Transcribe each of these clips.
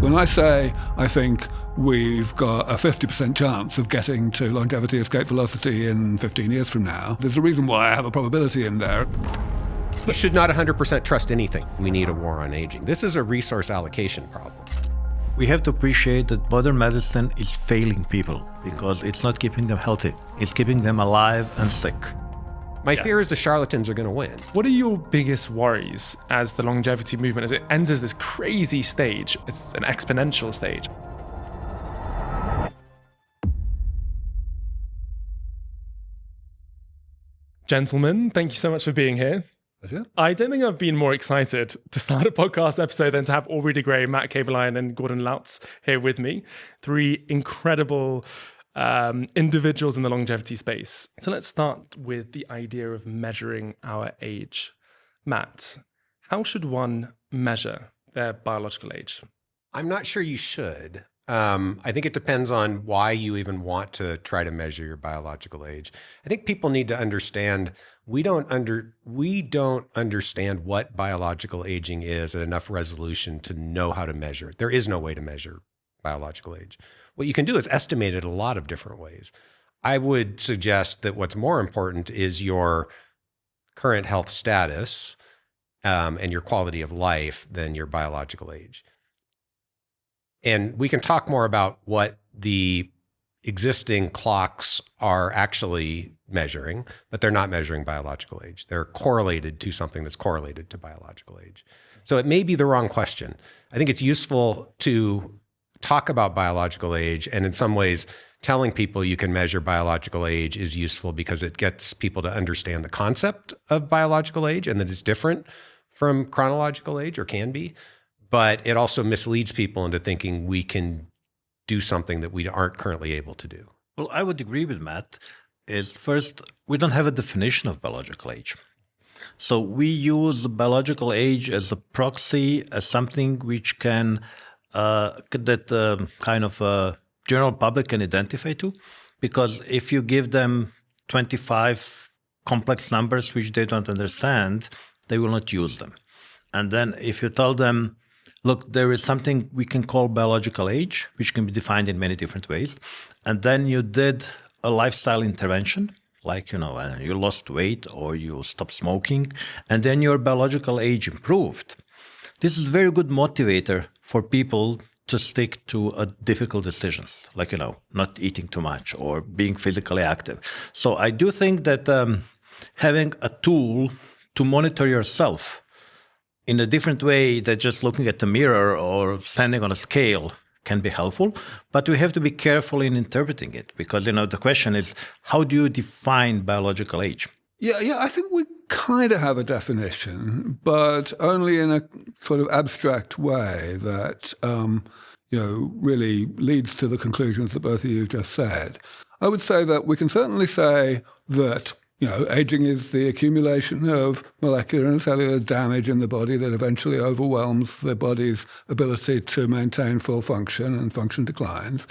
When I say I think we've got a 50% chance of getting to longevity escape velocity in 15 years from now, there's a reason why I have a probability in there. You should not 100% trust anything. We need a war on aging. This is a resource allocation problem. We have to appreciate that modern medicine is failing people because it's not keeping them healthy. It's keeping them alive and sick. My fear is the charlatans are going to win. What are your biggest worries as the longevity movement, as it enters this crazy stage? It's an exponential stage. Gentlemen, thank you so much for being here. Pleasure. I don't think I've been more excited to start a podcast episode than to have Aubrey de Grey, Matt Kaeberlein, and Gordan Lauc here with me. Three incredible individuals in the longevity space. So let's start with the idea of measuring our age. Matt, how should one measure their biological age? I'm not sure you should. I think it depends on why you even want to try to measure your biological age. I think people need to understand we don't understand what biological aging is at enough resolution to know how to measure it. There is no way to measure biological age. What you can do is estimate it a lot of different ways. I would suggest that what's more important is your current health status and your quality of life than your biological age. And we can talk more about what the existing clocks are actually measuring, but they're not measuring biological age. They're correlated to something that's correlated to biological age. So it may be the wrong question. I think it's useful to talk about biological age, and in some ways, telling people you can measure biological age is useful because it gets people to understand the concept of biological age and that it's different from chronological age, or can be. But it also misleads people into thinking we can do something that we aren't currently able to do. Well, I would agree with Matt. Is first, we don't have a definition of biological age. So we use biological age as a proxy, as something which can general public can identify to, because if you give them 25 complex numbers which they don't understand, they will not use them. And then if you tell them, look, there is something we can call biological age, which can be defined in many different ways, and then you did a lifestyle intervention, like, you lost weight or you stopped smoking, and then your biological age improved. This is a very good motivator for people to stick to difficult decisions, like, not eating too much or being physically active. So I do think that having a tool to monitor yourself in a different way than just looking at the mirror or standing on a scale can be helpful, but we have to be careful in interpreting it because, the question is, how do you define biological age? Yeah, I think we kind of have a definition, but only in a sort of abstract way that, really leads to the conclusions that both of you have just said. I would say that we can certainly say that, aging is the accumulation of molecular and cellular damage in the body that eventually overwhelms the body's ability to maintain full function, and function declines.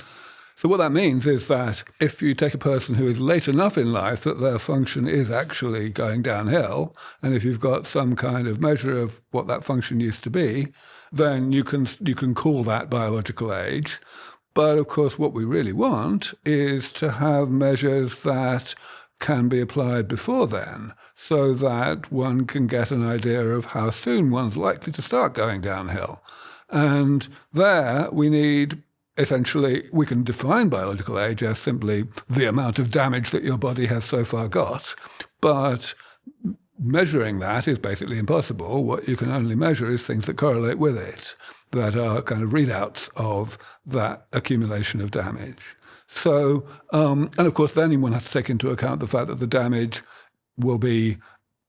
So what that means is that if you take a person who is late enough in life that their function is actually going downhill, and if you've got some kind of measure of what that function used to be, then you can call that biological age. But of course, what we really want is to have measures that can be applied before then, so that one can get an idea of how soon one's likely to start going downhill. And there we need, essentially, we can define biological age as simply the amount of damage that your body has so far got, but measuring that is basically impossible. What you can only measure is things that correlate with it, that are kind of readouts of that accumulation of damage. So, and of course, then one has to take into account the fact that the damage will be,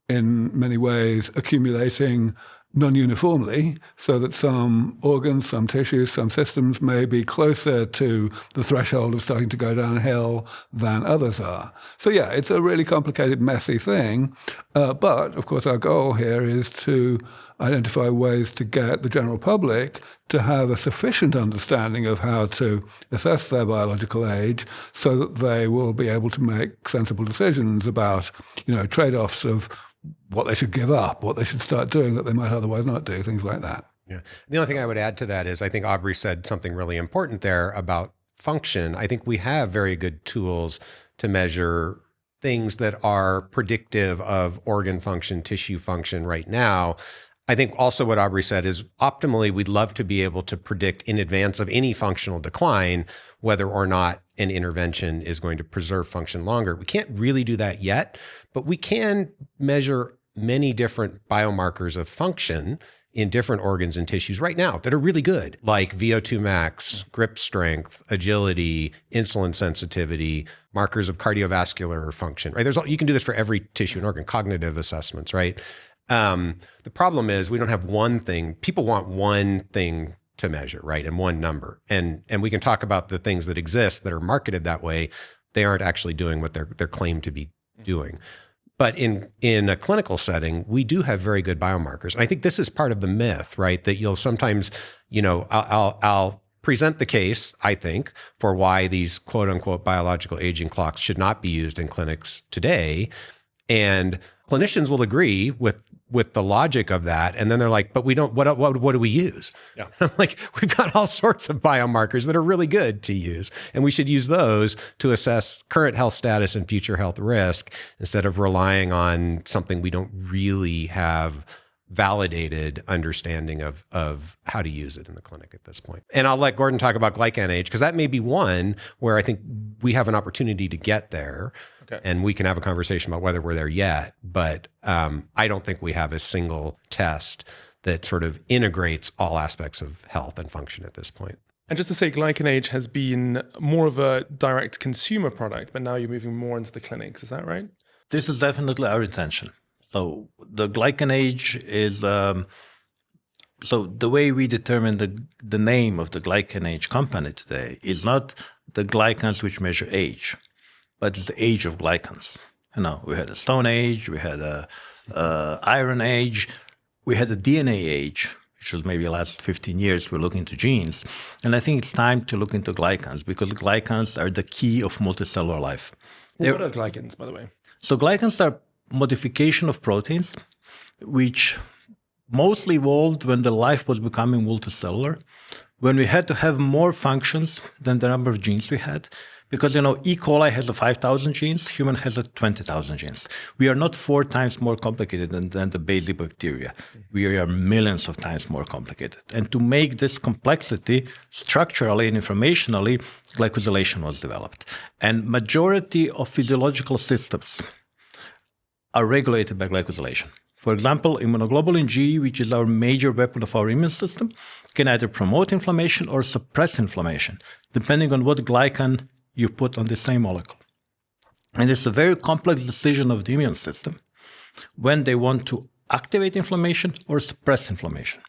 in many ways, accumulating non-uniformly, so that some organs, some tissues, some systems may be closer to the threshold of starting to go downhill than others are. So yeah, it's a really complicated, messy thing. But of course, our goal here is to identify ways to get the general public to have a sufficient understanding of how to assess their biological age so that they will be able to make sensible decisions about, trade-offs of what they should give up, what they should start doing that they might otherwise not do, things like that. Yeah. The only thing I would add to that is I think Aubrey said something really important there about function. I think we have very good tools to measure things that are predictive of organ function, tissue function right now. I think also what Aubrey said is optimally, we'd love to be able to predict in advance of any functional decline whether or not an intervention is going to preserve function longer. We can't really do that yet, but we can measure many different biomarkers of function in different organs and tissues right now that are really good, like VO2 max, grip strength, agility, insulin sensitivity, markers of cardiovascular function, right? You can do this for every tissue and organ, cognitive assessments, right? The problem is we don't have one thing. People want one thing to measure, right? And one number. And we can talk about the things that exist that are marketed that way. They aren't actually doing what they're claimed to be doing. But in a clinical setting, we do have very good biomarkers. And I think this is part of the myth, right? That you'll sometimes, I'll present the case, I think, for why these quote unquote biological aging clocks should not be used in clinics today. And clinicians will agree with the logic of that. And then they're like, but we don't, what do we use? Yeah. I'm like, we've got all sorts of biomarkers that are really good to use. And we should use those to assess current health status and future health risk instead of relying on something we don't really have validated understanding of how to use it in the clinic at this point. And I'll let Gordan talk about glycan age, because that may be one where I think we have an opportunity to get there. Okay. And we can have a conversation about whether we're there yet. But I don't think we have a single test that sort of integrates all aspects of health and function at this point. And just to say, glycan age has been more of a direct consumer product, but now you're moving more into the clinics. Is that right? This is definitely our intention. So the glycan age is, so the way we determine the name of the glycan age company today is not the glycans which measure age, but it's the age of glycans. We had a Stone Age, we had a Iron Age, we had a DNA age, which was maybe the last 15 years we're looking into genes. And I think it's time to look into glycans, because glycans are the key of multicellular life. What are glycans, by the way? So glycans are modification of proteins, which mostly evolved when the life was becoming multicellular, when we had to have more functions than the number of genes we had. Because, E. coli has 5,000 genes, human has 20,000 genes. We are not 4 times more complicated than the basic bacteria. We are millions of times more complicated. And to make this complexity structurally and informationally, glycosylation was developed. And majority of physiological systems are regulated by glycosylation. For example, immunoglobulin G, which is our major weapon of our immune system, can either promote inflammation or suppress inflammation, depending on what glycan you put on the same molecule. And it's a very complex decision of the immune system when they want to activate inflammation or suppress inflammation.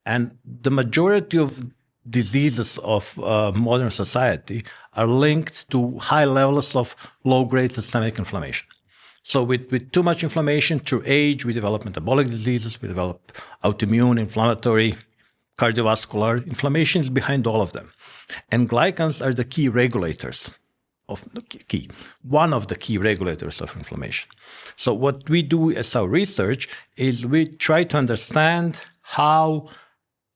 And the majority of diseases of modern society are linked to high levels of low-grade systemic inflammation. So with too much inflammation through age, we develop metabolic diseases, we develop autoimmune, inflammatory, cardiovascular. Inflammation is behind all of them. And glycans are the key regulators one of the key regulators of inflammation. So what we do as our research is we try to understand how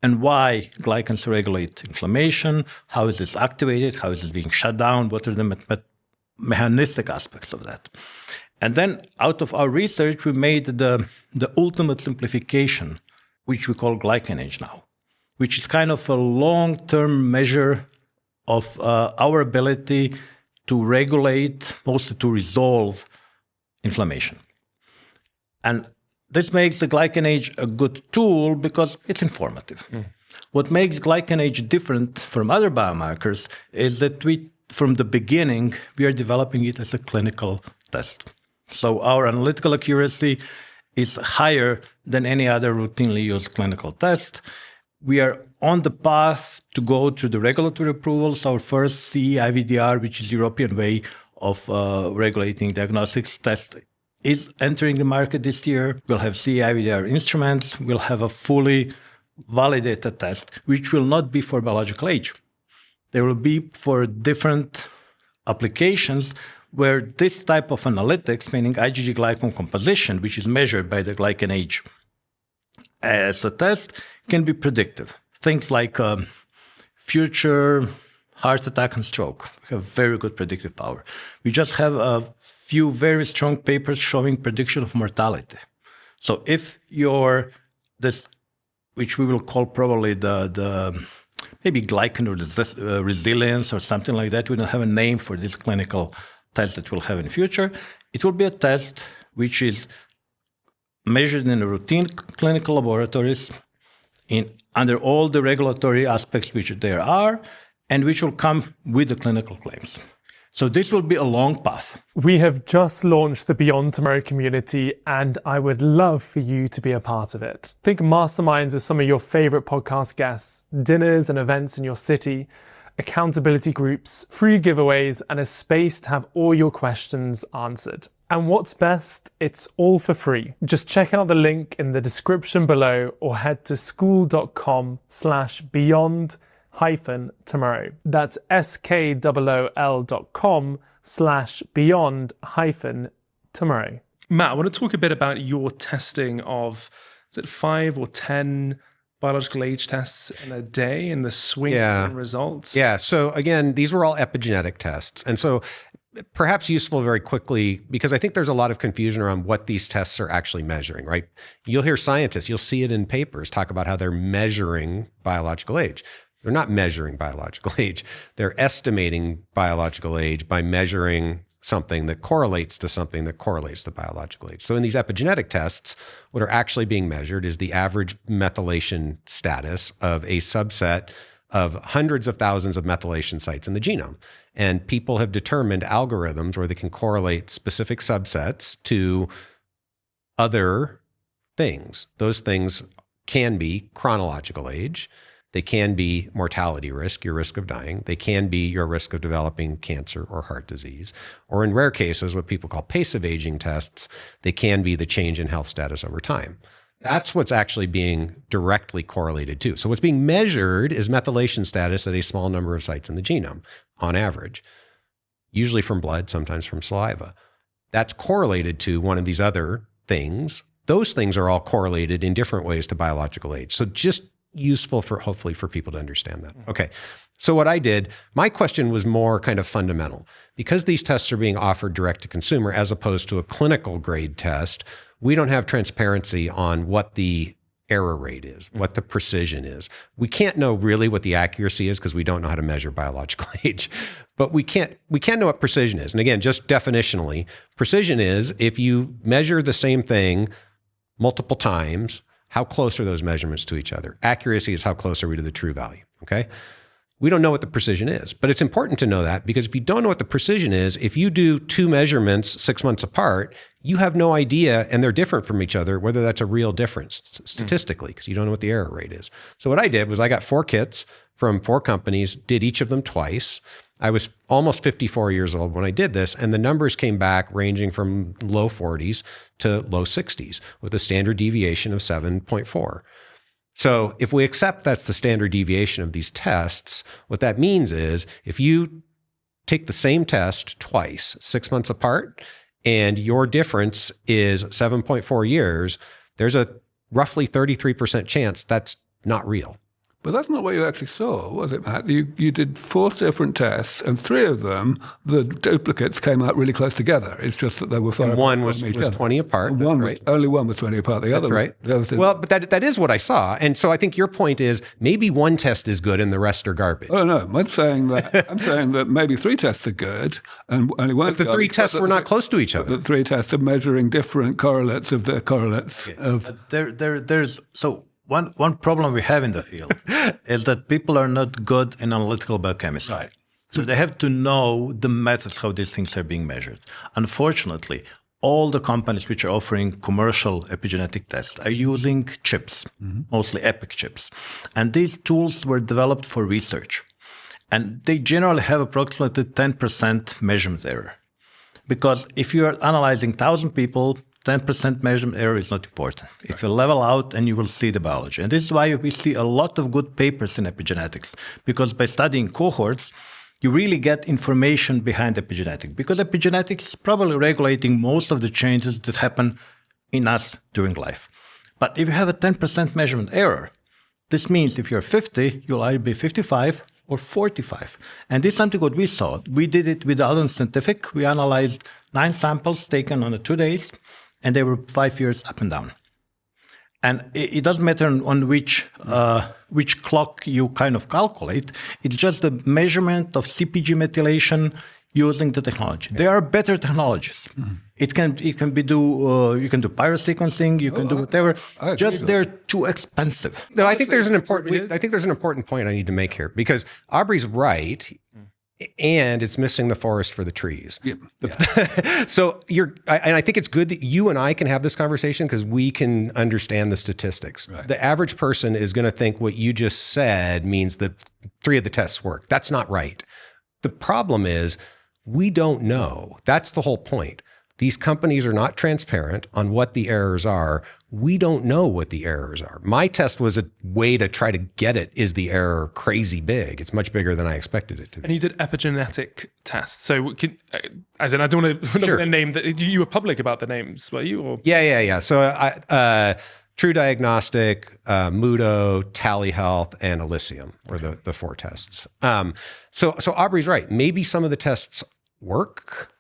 and why glycans regulate inflammation, how is this activated, how is it being shut down, what are the mechanistic aspects of that. And then out of our research, we made the ultimate simplification, which we call glycan age now, which is kind of a long-term measure of our ability to regulate, mostly to resolve inflammation. And this makes the glycan age a good tool because it's informative. What makes glycan age different from other biomarkers is that from the beginning, we are developing it as a clinical test. So our analytical accuracy is higher than any other routinely used clinical test. We are on the path to go through the regulatory approvals. Our first CE-IVDR, which is the European way of regulating diagnostics test, is entering the market this year. We'll have CE-IVDR instruments. We'll have a fully validated test, which will not be for biological age. There will be for different applications where this type of analytics, meaning IgG glycan composition, which is measured by the glycan age as a test can be predictive. Things like future heart attack and stroke have very good predictive power. We just have a few very strong papers showing prediction of mortality. So if this, which we will call probably the maybe glycan or resilience or something like that, we don't have a name for this clinical test that we'll have in the future. It will be a test which is measured in routine clinical laboratories under all the regulatory aspects which there are, and which will come with the clinical claims. So this will be a long path. We have just launched the Beyond Tomorrow community, and I would love for you to be a part of it. Think masterminds with some of your favorite podcast guests, dinners and events in your city, accountability groups, free giveaways, and a space to have all your questions answered. And what's best, it's all for free. Just check out the link in the description below or head to school.com/beyond-tomorrow. That's skool.com/beyond-tomorrow. Matt, I want to talk a bit about your testing of, is it 5 or 10 biological age tests in a day and the swing in results? Yeah. So again, these were all epigenetic tests. And so perhaps useful very quickly, because I think there's a lot of confusion around what these tests are actually measuring, right? You'll hear scientists, you'll see it in papers, talk about how they're measuring biological age. They're not measuring biological age. They're estimating biological age by measuring something that correlates to something that correlates to biological age. So in these epigenetic tests, what are actually being measured is the average methylation status of a subset of hundreds of thousands of methylation sites in the genome. And people have determined algorithms where they can correlate specific subsets to other things. Those things can be chronological age. They can be mortality risk, your risk of dying. They can be your risk of developing cancer or heart disease. Or in rare cases, what people call passive aging tests, they can be the change in health status over time. That's what's actually being directly correlated to. So what's being measured is methylation status at a small number of sites in the genome, on average, usually from blood, sometimes from saliva. That's correlated to one of these other things. Those things are all correlated in different ways to biological age. So just useful for, hopefully, for people to understand that. Okay. So what I did, my question was more kind of fundamental. Because these tests are being offered direct to consumer as opposed to a clinical grade test, we don't have transparency on what the error rate is, what the precision is. We can't know really what the accuracy is because we don't know how to measure biological age, but we can know what precision is. And again, just definitionally, precision is if you measure the same thing multiple times, how close are those measurements to each other? Accuracy is how close are we to the true value, okay? We don't know what the precision is, but it's important to know that because if you don't know what the precision is, if you do 2 measurements 6 months apart, you have no idea, and they're different from each other, whether that's a real difference statistically, because you don't know what the error rate is. So what I did was I got 4 kits from 4 companies, did each of them twice. I was almost 54 years old when I did this, and the numbers came back ranging from low 40s to low 60s with a standard deviation of 7.4. So if we accept that's the standard deviation of these tests, what that means is if you take the same test twice, 6 months apart, and your difference is 7.4 years, there's a roughly 33% chance that's not real. But that's not what you actually saw, was it, Matt? You did 4 different tests, and 3 of them, the duplicates came out really close together. It's just that they were far apart. One was 20 apart. Right. Only one was 20 apart. The other, right. The other well, but that is what I saw. And so I think your point is maybe one test is good and the rest are garbage. Oh, no. I'm saying that maybe 3 tests are good and only one. But the 3 tests were not close to each other. The 3 tests are measuring different correlates of their correlates. So one problem we have in the field is that people are not good in analytical biochemistry. Right. So they have to know the methods how these things are being measured. Unfortunately, all the companies which are offering commercial epigenetic tests are using chips, mostly EPIC chips. And these tools were developed for research. And they generally have approximately 10% measurement error. Because if you are analyzing 1,000 people, 10% measurement error is not important. It will level out and you will see the biology. And this is why we see a lot of good papers in epigenetics, because by studying cohorts, you really get information behind epigenetics, because epigenetics is probably regulating most of the changes that happen in us during life. But if you have a 10% measurement error, this means if you're 50, you'll either be 55 or 45. And this is something what we saw. We did it with Alden Scientific. We analyzed 9 samples taken on 2 days, and they were 5 years up and down. And it doesn't matter on which clock you kind of calculate. It's just the measurement of CpG methylation using the technology. There are better technologies. Mm-hmm. It can be you can do pyrosequencing, you can do whatever. Just they're too expensive. No, I think there's an important point I need to make here, because Aubrey's right. And it's missing the forest for the trees. Yeah. So I think it's good that you and I can have this conversation because we can understand the statistics. Right. The average person is going to think what you just said means that 3 of the tests work. That's not right. The problem is we don't know. That's the whole point. These companies are not transparent on what the errors are. We don't know what the errors are. My test was a way to try to get it. Is the error crazy big? It's much bigger than I expected it to be. And you did epigenetic tests. So, as in, I don't want to sure. name that. You were public about the names, were you? Or? Yeah. So, True Diagnostic, Mudo, Tally Health, and Elysium were the 4 tests. So Aubrey's right. Maybe some of the tests work.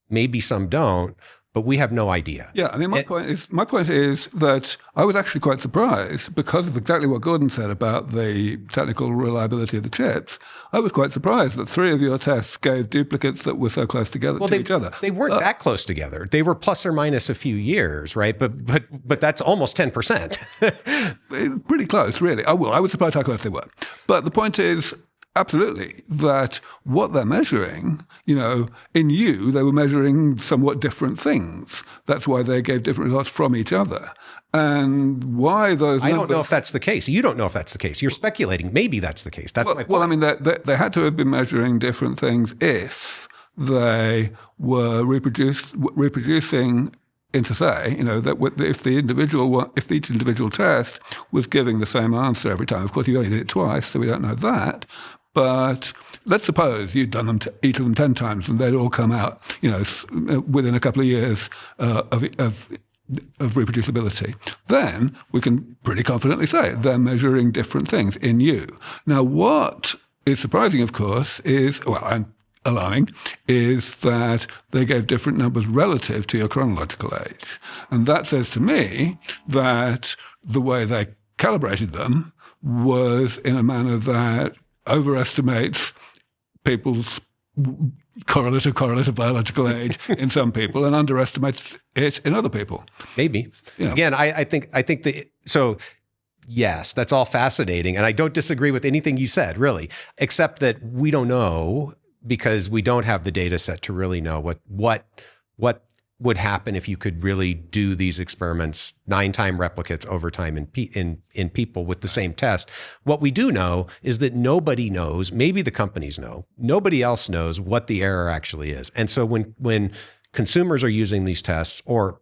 Maybe some don't, but we have no idea. Yeah, I mean, my point is that I was actually quite surprised because of exactly what Gordan said about the technical reliability of the chips. I was quite surprised that 3 of your tests gave duplicates that were so close together to each other. They weren't that close together. They were plus or minus a few years, right? But that's almost 10%. Pretty close, really. I was surprised how close they were. But the point is, absolutely, that what they're measuring, in you, they were measuring somewhat different things. That's why they gave different results from each other. And why those I don't know if that's the case. You don't know if that's the case. You're speculating. Maybe that's the case. That's my point. Well, I mean, they had to have been measuring different things if they were reproducing into say, that if each individual test was giving the same answer every time. Of course, you only did it twice, so we don't know that. But let's suppose you'd done each of them 10 times, and they'd all come out, within a couple of years of reproducibility. Then we can pretty confidently say they're measuring different things in you. Now, what is surprising, of course, and alarming, is that they gave different numbers relative to your chronological age. And that says to me that the way they calibrated them was in a manner that overestimates people's correlative biological age in some people and underestimates it in other people. Maybe. Again, I think so. Yes, that's all fascinating. And I don't disagree with anything you said, really, except that we don't know, because we don't have the data set to really know what would happen if you could really do these experiments 9-time replicates over time in people with the same test. What we do know is that nobody knows, maybe the companies know, nobody else knows what the error actually is. And so when consumers are using these tests, or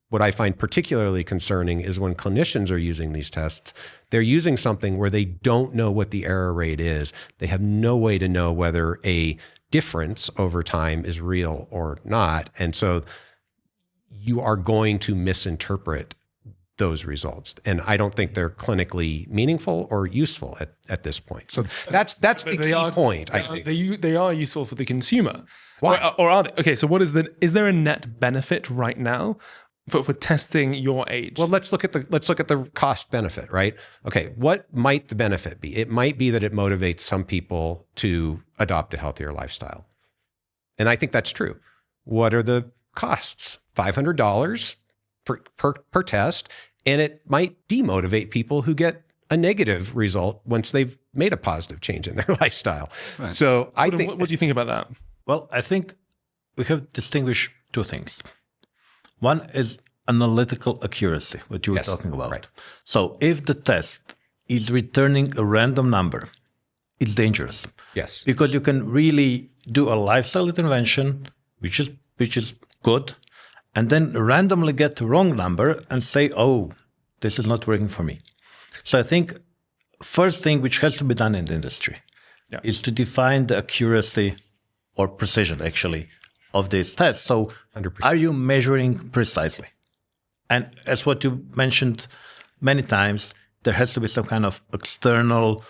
what I find particularly concerning is when clinicians are using these tests, they're using something where they don't know what the error rate is. They have no way to know whether a difference over time is real or not. And so you are going to misinterpret those results. And I don't think they're clinically meaningful or useful at this point. So that's the key point, I think. They are useful for the consumer. Why? Or are they? Okay, so is there a net benefit right now for testing your age? Well, let's look at the cost benefit, right? Okay, what might the benefit be? It might be that it motivates some people to adopt a healthier lifestyle. And I think that's true. What are the costs? $500 per test, and it might demotivate people who get a negative result once they've made a positive change in their lifestyle. Right. So what do you think about that? Well, I think we have to distinguish 2 things. One is analytical accuracy, what you were talking about. Right. So if the test is returning a random number, it's dangerous. Yes. Because you can really do a lifestyle intervention, which is good, and then randomly get the wrong number and say, oh, this is not working for me. So I think first thing which has to be done in the industry is to define the accuracy or precision, actually, of this test. So 100%. Are you measuring precisely? And as what you mentioned, many times there has to be some kind of external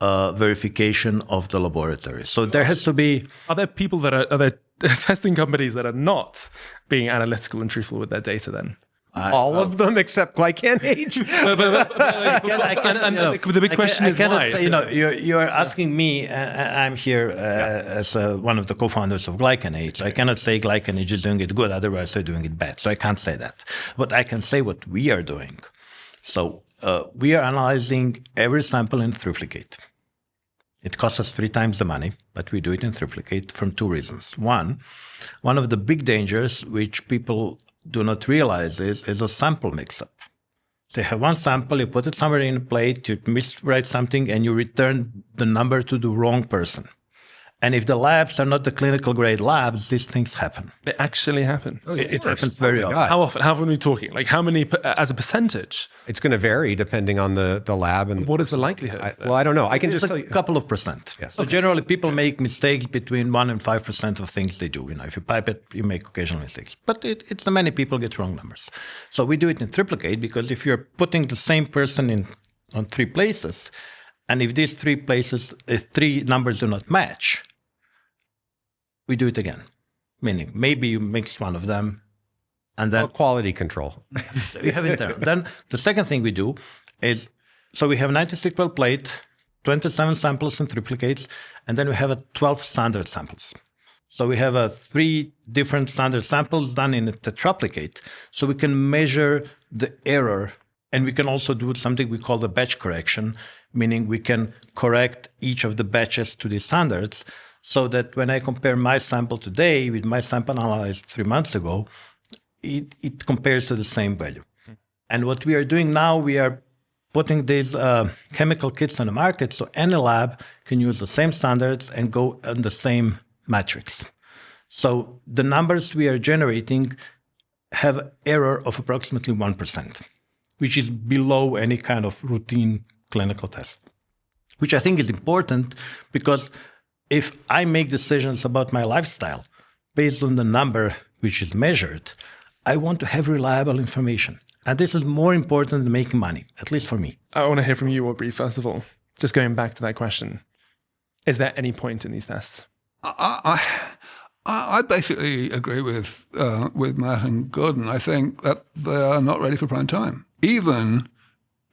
verification of the laboratory. So there has to be... Are there people that are there testing companies that are not being analytical and truthful with their data then? All of them except glycan age. The big question is why. You're asking me, I'm here as one of the co-founders of Glycan Age. I cannot say Glycan Age is doing it good, otherwise they're doing it bad. So I can't say that. But I can say what we are doing. So we are analyzing every sample in triplicate. It costs us 3 times the money, but we do it in triplicate from 2 reasons. One of the big dangers which people do not realize is a sample mix-up. So you have one sample, you put it somewhere in a plate, you miswrite something, and you return the number to the wrong person. And if the labs are not the clinical grade labs, these things happen. They actually happen. It happens very often. How often? How often are we talking? Like how many as a percentage? It's going to vary depending on the lab. And what is the likelihood? I don't know. I can just tell you a couple of percent. Yeah. So generally people make mistakes between 1 and 5% of things they do. If you pipe it, you make occasional mistakes. But it's many people get wrong numbers. So we do it in triplicate because if you're putting the same person on 3 places, and if these 3 places, if 3 numbers do not match, we do it again. Meaning, maybe you mix one of them, and then quality control. So you have it there. Then the second thing we do is, so we have 96 well plate, 27 samples in triplicates, and then we have 12 standard samples. So we have 3 different standard samples done in a tetraplicate, so we can measure the error, and we can also do something we call the batch correction, meaning we can correct each of the batches to the standards, so that when I compare my sample today with my sample analyzed 3 months ago, it compares to the same value. And what we are doing now, we are putting these chemical kits on the market so any lab can use the same standards and go on the same matrix. So the numbers we are generating have error of approximately 1%, which is below any kind of routine clinical test, which I think is important because if I make decisions about my lifestyle based on the number which is measured, I want to have reliable information. And this is more important than making money, at least for me. I want to hear from you, Aubrey, first of all. Just going back to that question. Is there any point in these tests? I basically agree with Matt and Gordan. I think that they are not ready for prime time. Even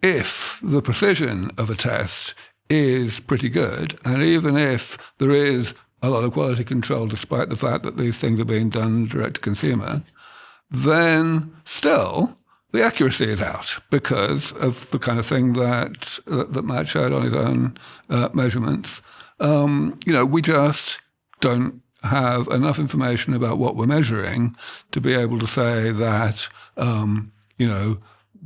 if the precision of a test is pretty good, and even if there is a lot of quality control despite the fact that these things are being done direct to consumer, then still the accuracy is out because of the kind of thing that Matt showed on his own measurements. We just don't have enough information about what we're measuring to be able to say that,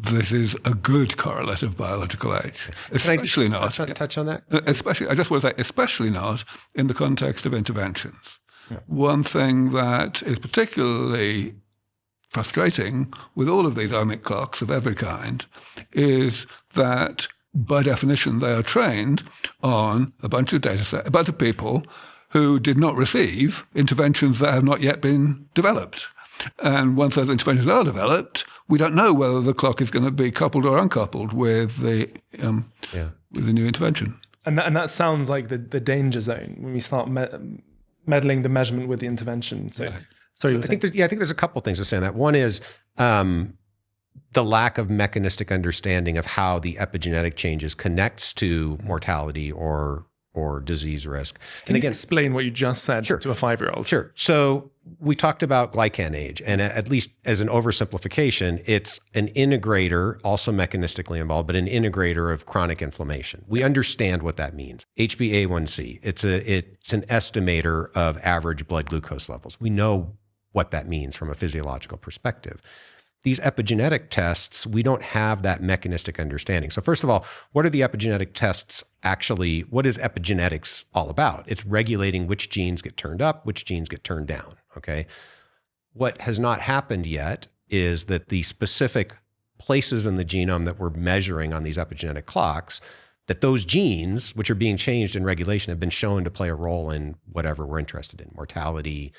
this is a good correlate of biological age. Especially not. Touch on that? I just want to say, especially not in the context of interventions. Yeah. One thing that is particularly frustrating with all of these omic clocks of every kind is that, by definition, they are trained on a bunch of data sets, a bunch of people who did not receive interventions that have not yet been developed. And once those interventions are developed, we don't know whether the clock is going to be coupled or uncoupled with the new intervention. And that sounds like the danger zone when we start meddling the measurement with the intervention. So, sorry, I think there's a couple things to say on that. One is the lack of mechanistic understanding of how the epigenetic changes connects to mortality or disease risk. Can you explain what you just said to a 5-year-old? Sure. So we talked about glycan age, and at least as an oversimplification, it's an integrator, also mechanistically involved, but an integrator of chronic inflammation. We understand what that means. HbA1c, it's an estimator of average blood glucose levels. We know what that means from a physiological perspective. These epigenetic tests, we don't have that mechanistic understanding. So first of all, what are the epigenetic tests actually? What is epigenetics all about? It's regulating which genes get turned up, which genes get turned down, okay? What has not happened yet is that the specific places in the genome that we're measuring on these epigenetic clocks, that those genes, which are being changed in regulation, have been shown to play a role in whatever we're interested in, mortality,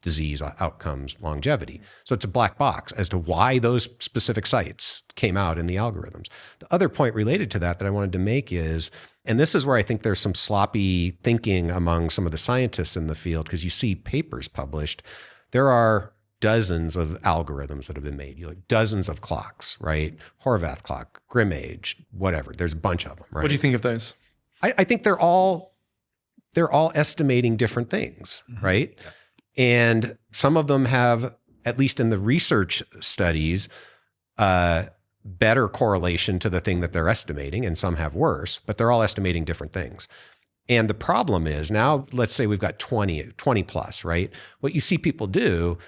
disease outcomes, longevity. So it's a black box as to why those specific sites came out in the algorithms. The other point related to that I wanted to make is, and this is where I think there's some sloppy thinking among some of the scientists in the field, because you see papers published, there are dozens of algorithms that have been made, dozens of clocks, right? Horvath clock, Grimage, whatever. There's a bunch of them, right? What do you think of those? I think they're all estimating different things, right? Yeah. And some of them have, at least in the research studies, better correlation to the thing that they're estimating, and some have worse, but they're all estimating different things. And the problem is now, let's say we've got 20 plus, right? What you see people do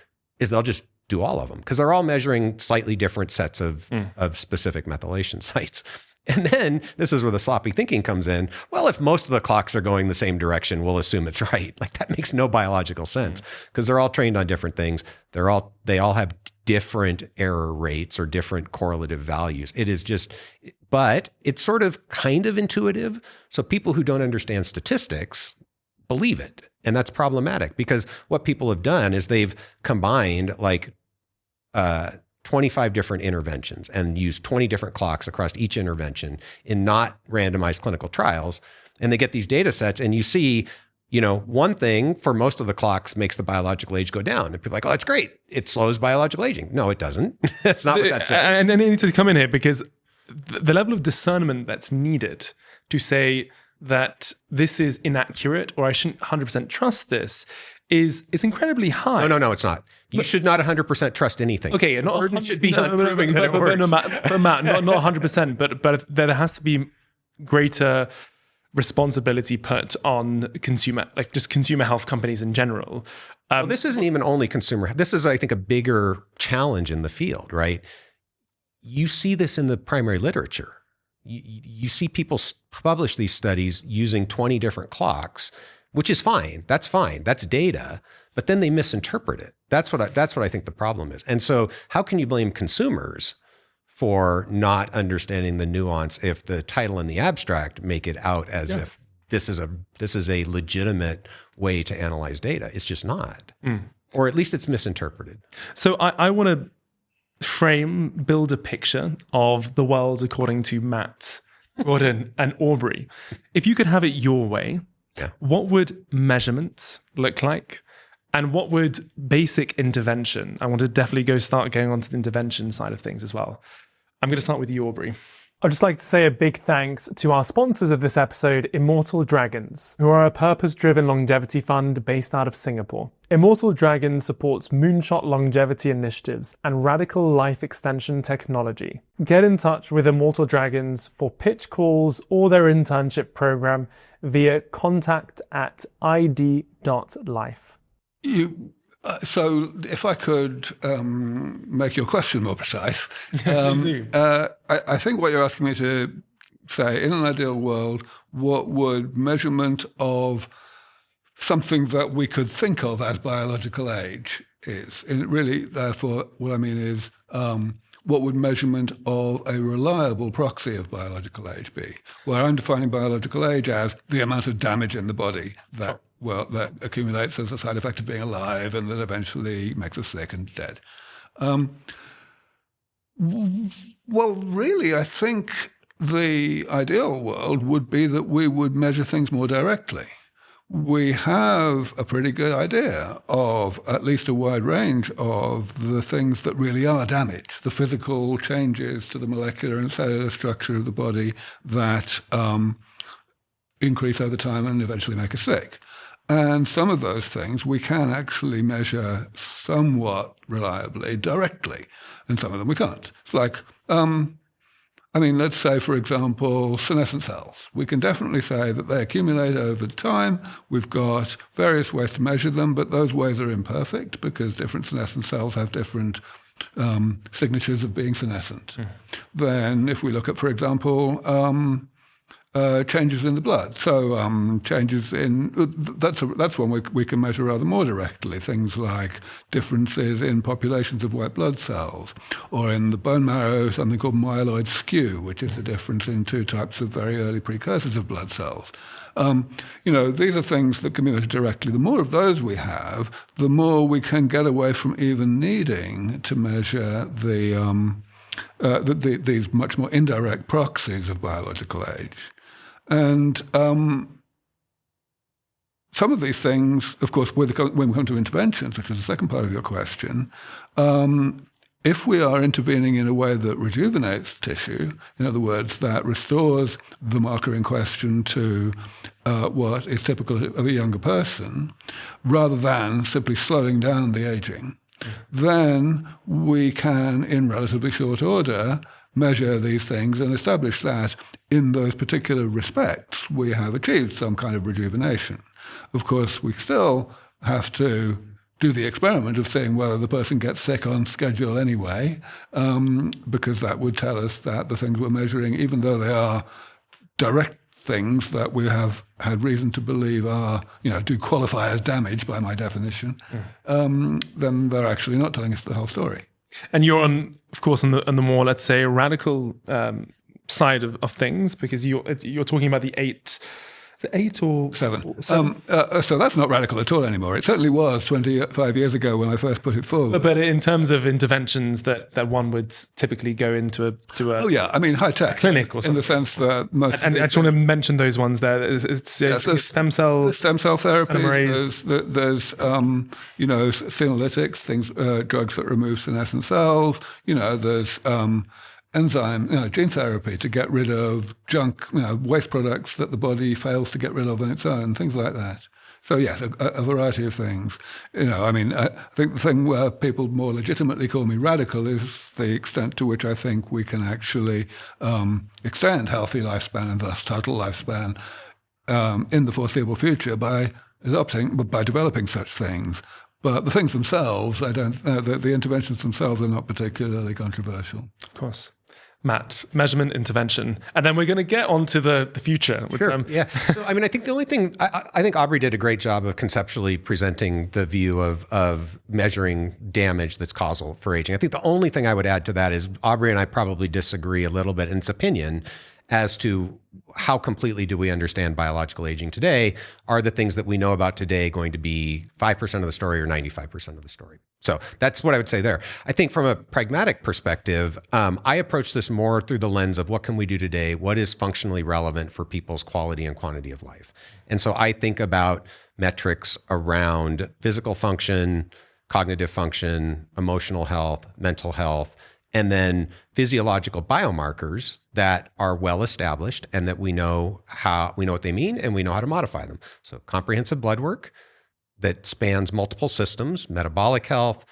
is they'll just do all of them because they're all measuring slightly different sets of specific methylation sites. And then this is where the sloppy thinking comes in. Well, if most of the clocks are going the same direction, we'll assume it's right. Like that makes no biological sense because they're all trained on different things. They all have different error rates or different correlative values. It is just, but it's sort of kind of intuitive. So people who don't understand statistics believe it. And that's problematic because what people have done is they've combined like 25 different interventions and used 20 different clocks across each intervention in not randomized clinical trials. And they get these data sets and you see, one thing for most of the clocks makes the biological age go down. And people are like, oh, that's great. It slows biological aging. No, it doesn't. That's not what that says. And I need to come in here because the level of discernment that's needed to say that this is inaccurate or I shouldn't 100% trust this is incredibly high. No, it's not. You should not 100% trust anything. Okay, the burden should be on proving that it works. Matt, not 100%, but there has to be greater responsibility put on consumer health companies in general. Well, this isn't even only consumer. This is, I think, a bigger challenge in the field, right? You see this in the primary literature. You see people publish these studies using 20 different clocks, which is fine. That's fine. That's data. But then they misinterpret it. That's what I think the problem is. And so how can you blame consumers for not understanding the nuance if the title and the abstract make it out as if this is a legitimate way to analyze data? It's just not. Or at least it's misinterpreted. So I want to build a picture of the world according to Matt, Gordan, and Aubrey. If you could have it your way, what would measurement look like? And what would basic intervention? I want to definitely start going on to the intervention side of things as well. I'm going to start with you, Aubrey. I'd just like to say a big thanks to our sponsors of this episode, Immortal Dragons, who are a purpose-driven longevity fund based out of Singapore. Immortal Dragons supports moonshot longevity initiatives and radical life extension technology. Get in touch with Immortal Dragons for pitch calls or their internship program via contact@id.life. So if I could make your question more precise, I think what you're asking me to say, in an ideal world, what would measurement of something that we could think of as biological age is? And really, therefore, what I mean is, what would measurement of a reliable proxy of biological age be? Where I'm defining biological age as the amount of damage in the body that accumulates as a side effect of being alive and that eventually makes us sick and dead. Well, really, I think the ideal world would be that we would measure things more directly. We have a pretty good idea of at least a wide range of the things that really are damaged, the physical changes to the molecular and cellular structure of the body that increase over time and eventually make us sick. And some of those things we can actually measure somewhat reliably directly, and some of them we can't. It's like, let's say, for example, senescent cells. We can definitely say that they accumulate over time. We've got various ways to measure them, but those ways are imperfect because different senescent cells have different signatures of being senescent. Then if we look at, for example, changes in the blood. So changes in, that's one we can measure rather more directly. Things like differences in populations of white blood cells, or in the bone marrow, something called myeloid skew, which is the difference in two types of very early precursors of blood cells. These are things that can be measured directly. The more of those we have, the more we can get away from even needing to measure the these much more indirect proxies of biological age. And some of these things, of course, when we come to interventions, which is the second part of your question, if we are intervening in a way that rejuvenates tissue, in other words, that restores the marker in question to what is typical of a younger person, rather than simply slowing down the aging, then we can, in relatively short order, measure these things and establish that in those particular respects we have achieved some kind of rejuvenation. Of course, we still have to do the experiment of seeing whether the person gets sick on schedule anyway, because that would tell us that the things we're measuring, even though they are direct things that we have had reason to believe are, do qualify as damage by my definition, then they're actually not telling us the whole story. And you're on, of course, on the more, let's say, radical side of things, because you're talking about the 8 or 7. 7. So that's not radical at all anymore. It certainly was 25 years ago when I first put it forward. But in terms of interventions that one would typically go into a high tech clinic or something, in the sense that most. And I just want to mention those ones there. It's stem cells, stem cell therapies. There's senolytics, things, drugs that remove senescent cells. There's enzyme, gene therapy to get rid of junk, waste products that the body fails to get rid of on its own, things like that. So yes, a variety of things. I think the thing where people more legitimately call me radical is the extent to which I think we can actually extend healthy lifespan and thus total lifespan in the foreseeable future by developing such things. But the things themselves, the interventions themselves are not particularly controversial. Of course. Matt, measurement, intervention. And then we're going to get on to the future. Sure, yeah. So, I think the only thing, I think Aubrey did a great job of conceptually presenting the view of measuring damage that's causal for aging. I think the only thing I would add to that is Aubrey and I probably disagree a little bit in its opinion as to how completely do we understand biological aging today. Are the things that we know about today going to be 5% of the story or 95% of the story? So that's what I would say there. I think from a pragmatic perspective, I approach this more through the lens of what can we do today? What is functionally relevant for people's quality and quantity of life? And so I think about metrics around physical function, cognitive function, emotional health, mental health, and then physiological biomarkers that are well established and that we know what they mean and we know how to modify them. So comprehensive blood work that spans multiple systems: metabolic health,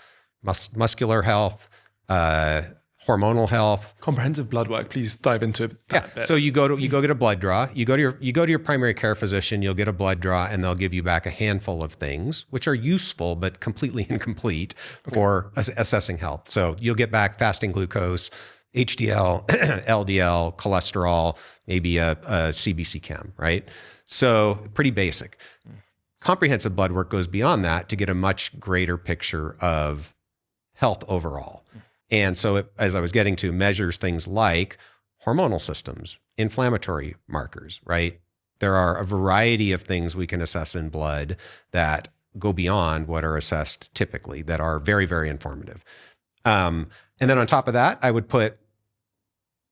muscular health, hormonal health. Comprehensive blood work. Please dive into that bit. So you go get a blood draw. You go to your primary care physician. You'll get a blood draw, and they'll give you back a handful of things which are useful but completely incomplete for assessing health. So you'll get back fasting glucose, HDL, LDL, cholesterol, maybe a CBC chem, right? So pretty basic. Comprehensive blood work goes beyond that to get a much greater picture of health overall. And so as I was getting to, measures things like hormonal systems, inflammatory markers, right? There are a variety of things we can assess in blood that go beyond what are assessed typically, that are very, very informative. And then on top of that, I would put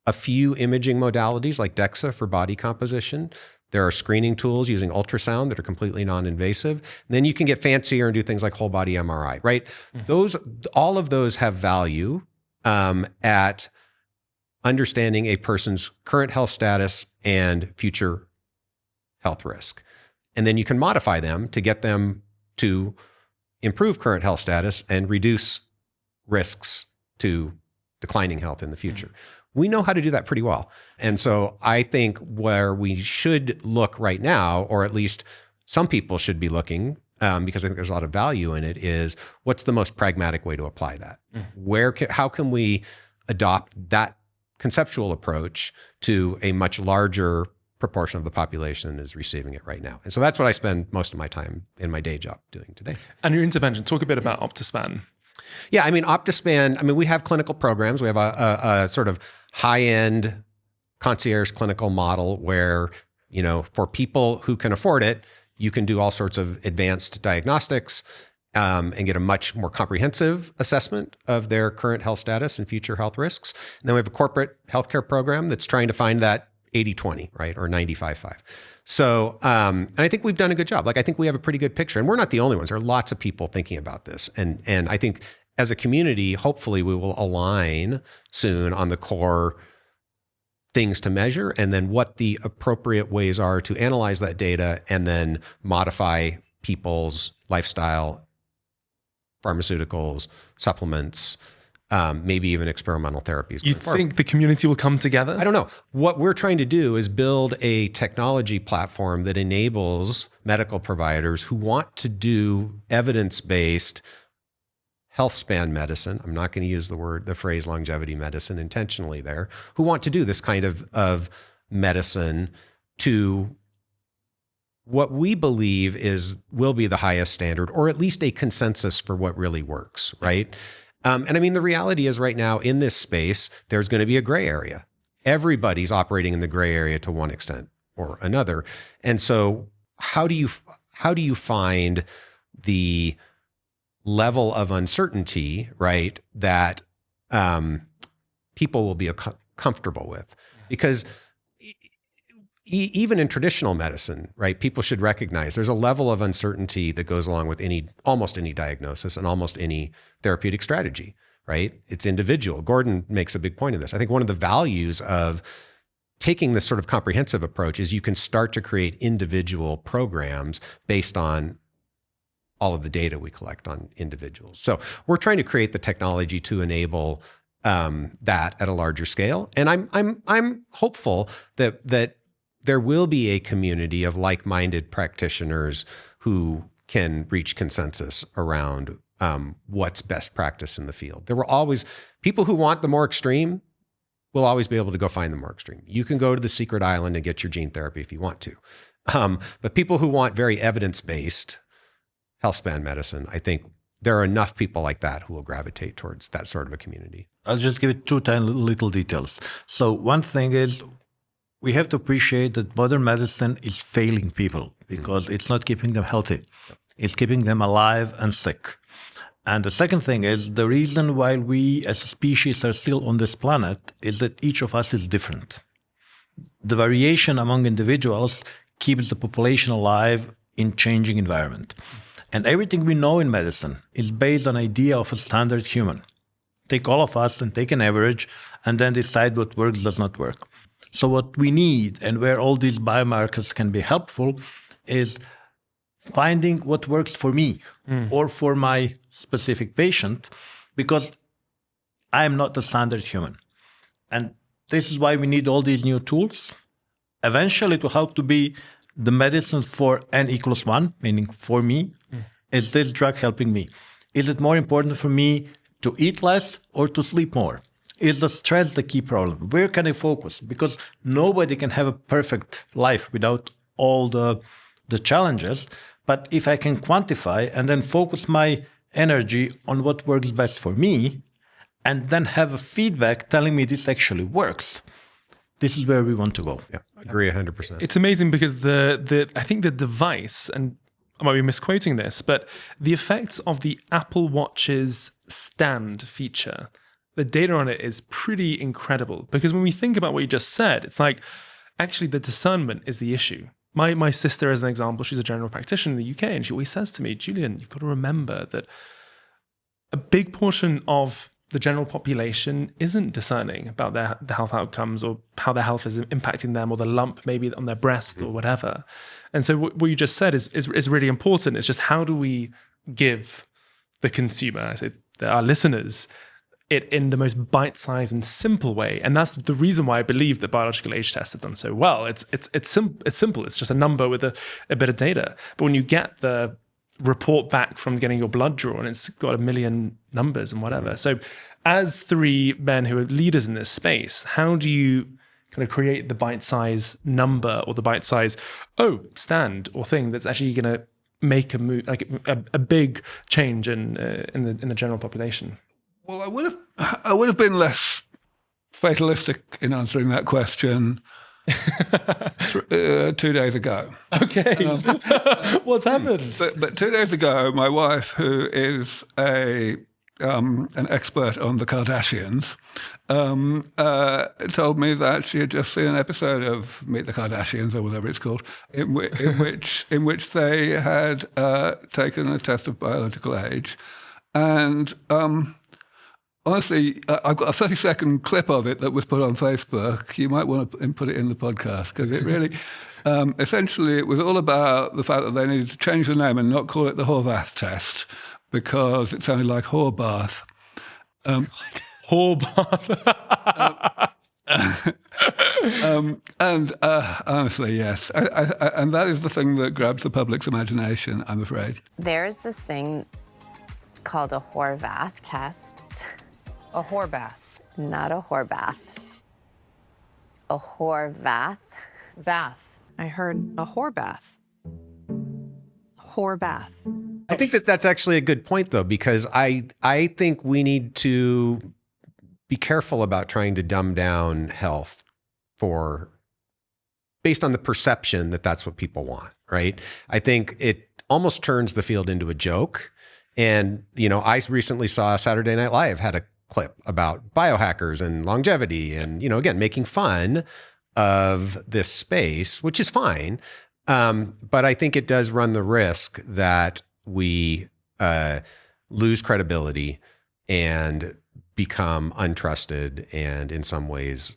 a few imaging modalities like DEXA for body composition. There are screening tools using ultrasound that are completely non-invasive. And then you can get fancier and do things like whole body MRI, right? All of those have value at understanding a person's current health status and future health risk. And then you can modify them to get them to improve current health status and reduce risks to declining health in the future. We know how to do that pretty well. And so I think where we should look right now, or at least some people should be looking, because I think there's a lot of value in it, is what's the most pragmatic way to apply that? How can we adopt that conceptual approach to a much larger proportion of the population is receiving it right now? And so that's what I spend most of my time in my day job doing today. And your intervention, talk a bit about OptiSpan. Yeah, OptiSpan, we have clinical programs. We have a sort of high-end concierge clinical model where, for people who can afford it, you can do all sorts of advanced diagnostics and get a much more comprehensive assessment of their current health status and future health risks. And then we have a corporate healthcare program that's trying to find that 80-20, right? Or 95-5. So, and I think we've done a good job. Like, I think we have a pretty good picture, and we're not the only ones. There are lots of people thinking about this. And I think as a community, hopefully we will align soon on the core things to measure and then what the appropriate ways are to analyze that data and then modify people's lifestyle, pharmaceuticals, supplements, maybe even experimental therapies. You think the community will come together? I don't know. What we're trying to do is build a technology platform that enables medical providers who want to do evidence-based health span medicine. I'm not going to use the phrase longevity medicine intentionally there, who want to do this kind of medicine to what we believe will be the highest standard, or at least a consensus for what really works, right? And I mean, the reality is right now in this space, there's going to be a gray area. Everybody's operating in the gray area to one extent or another. And so how do you find the level of uncertainty, right, that people will be comfortable with? Because even in traditional medicine, right, people should recognize there's a level of uncertainty that goes along with almost any diagnosis and almost any therapeutic strategy, right? It's individual. Gordan makes a big point of this. I think one of the values of taking this sort of comprehensive approach is you can start to create individual programs based on all of the data we collect on individuals. So we're trying to create the technology to enable that at a larger scale. And I'm hopeful that there will be a community of like-minded practitioners who can reach consensus around what's best practice in the field. There will always, people who want the more extreme will always be able to go find the more extreme. You can go to the secret island and get your gene therapy if you want to. But people who want very evidence-based health span medicine, I think there are enough people like that who will gravitate towards that sort of a community. I'll just give it two tiny little details. So one thing is, we have to appreciate that modern medicine is failing people because it's not keeping them healthy. It's keeping them alive and sick. And the second thing is, the reason why we as a species are still on this planet is that each of us is different. The variation among individuals keeps the population alive in changing environment. And everything we know in medicine is based on idea of a standard human. Take all of us and take an average and then decide what works, does not work. So what we need, and where all these biomarkers can be helpful, is finding what works for me or for my specific patient, because I am not the standard human. And this is why we need all these new tools. Eventually, it will help to be the medicine for N=1, meaning for me. Is this drug helping me? Is it more important for me to eat less or to sleep more? Is the stress the key problem? Where can I focus? Because nobody can have a perfect life without all the challenges. But if I can quantify and then focus my energy on what works best for me, and then have a feedback telling me this actually works, this is where we want to go. Yeah, I agree 100%. It's amazing because I think the device, and I might be misquoting this, but the effects of the Apple Watch's stand feature, the data on it is pretty incredible. Because when we think about what you just said, it's like, actually the discernment is the issue. My sister, as an example, she's a general practitioner in the UK, and she always says to me, Julian, you've got to remember that a big portion of the general population isn't discerning about their health outcomes or how their health is impacting them, or the lump maybe on their breast or whatever. And so what you just said is really important. It's just, how do we give the consumer, I say our listeners, it in the most bite-sized and simple way? And that's the reason why I believe that biological age tests have done so well. It's simple. It's just a number with a bit of data. But when you get the report back from getting your blood drawn, it's got 1 million numbers and whatever. So as three men who are leaders in this space, how do you kind of create the bite-size number or the bite-size stand or thing that's actually going to make a move, like a big change in the general population? Well, I would have been less fatalistic in answering that question. 2 days ago. Okay. What's happened? But 2 days ago, my wife, who is an expert on the Kardashians, told me that she had just seen an episode of Meet the Kardashians, or whatever it's called, in which they had taken a test of biological age. And honestly, I've got a 30-second clip of it that was put on Facebook. You might want to put it in the podcast, because it really, essentially, it was all about the fact that they needed to change the name and not call it the Horvath test, because it sounded like whore bath. Whore bath. And honestly, yes. And that is the thing that grabs the public's imagination, I'm afraid. There's this thing called a Horvath test. A whore bath. Not a whore bath. A Horvath. Bath. I heard a whore bath. Whore bath. I think that's actually a good point, though, because I think we need to be careful about trying to dumb down health based on the perception that that's what people want, right? I think it almost turns the field into a joke. And, I recently saw Saturday Night Live had a clip about biohackers and longevity and, again, making fun of this space, which is fine. But I think it does run the risk that we lose credibility and become untrusted and in some ways,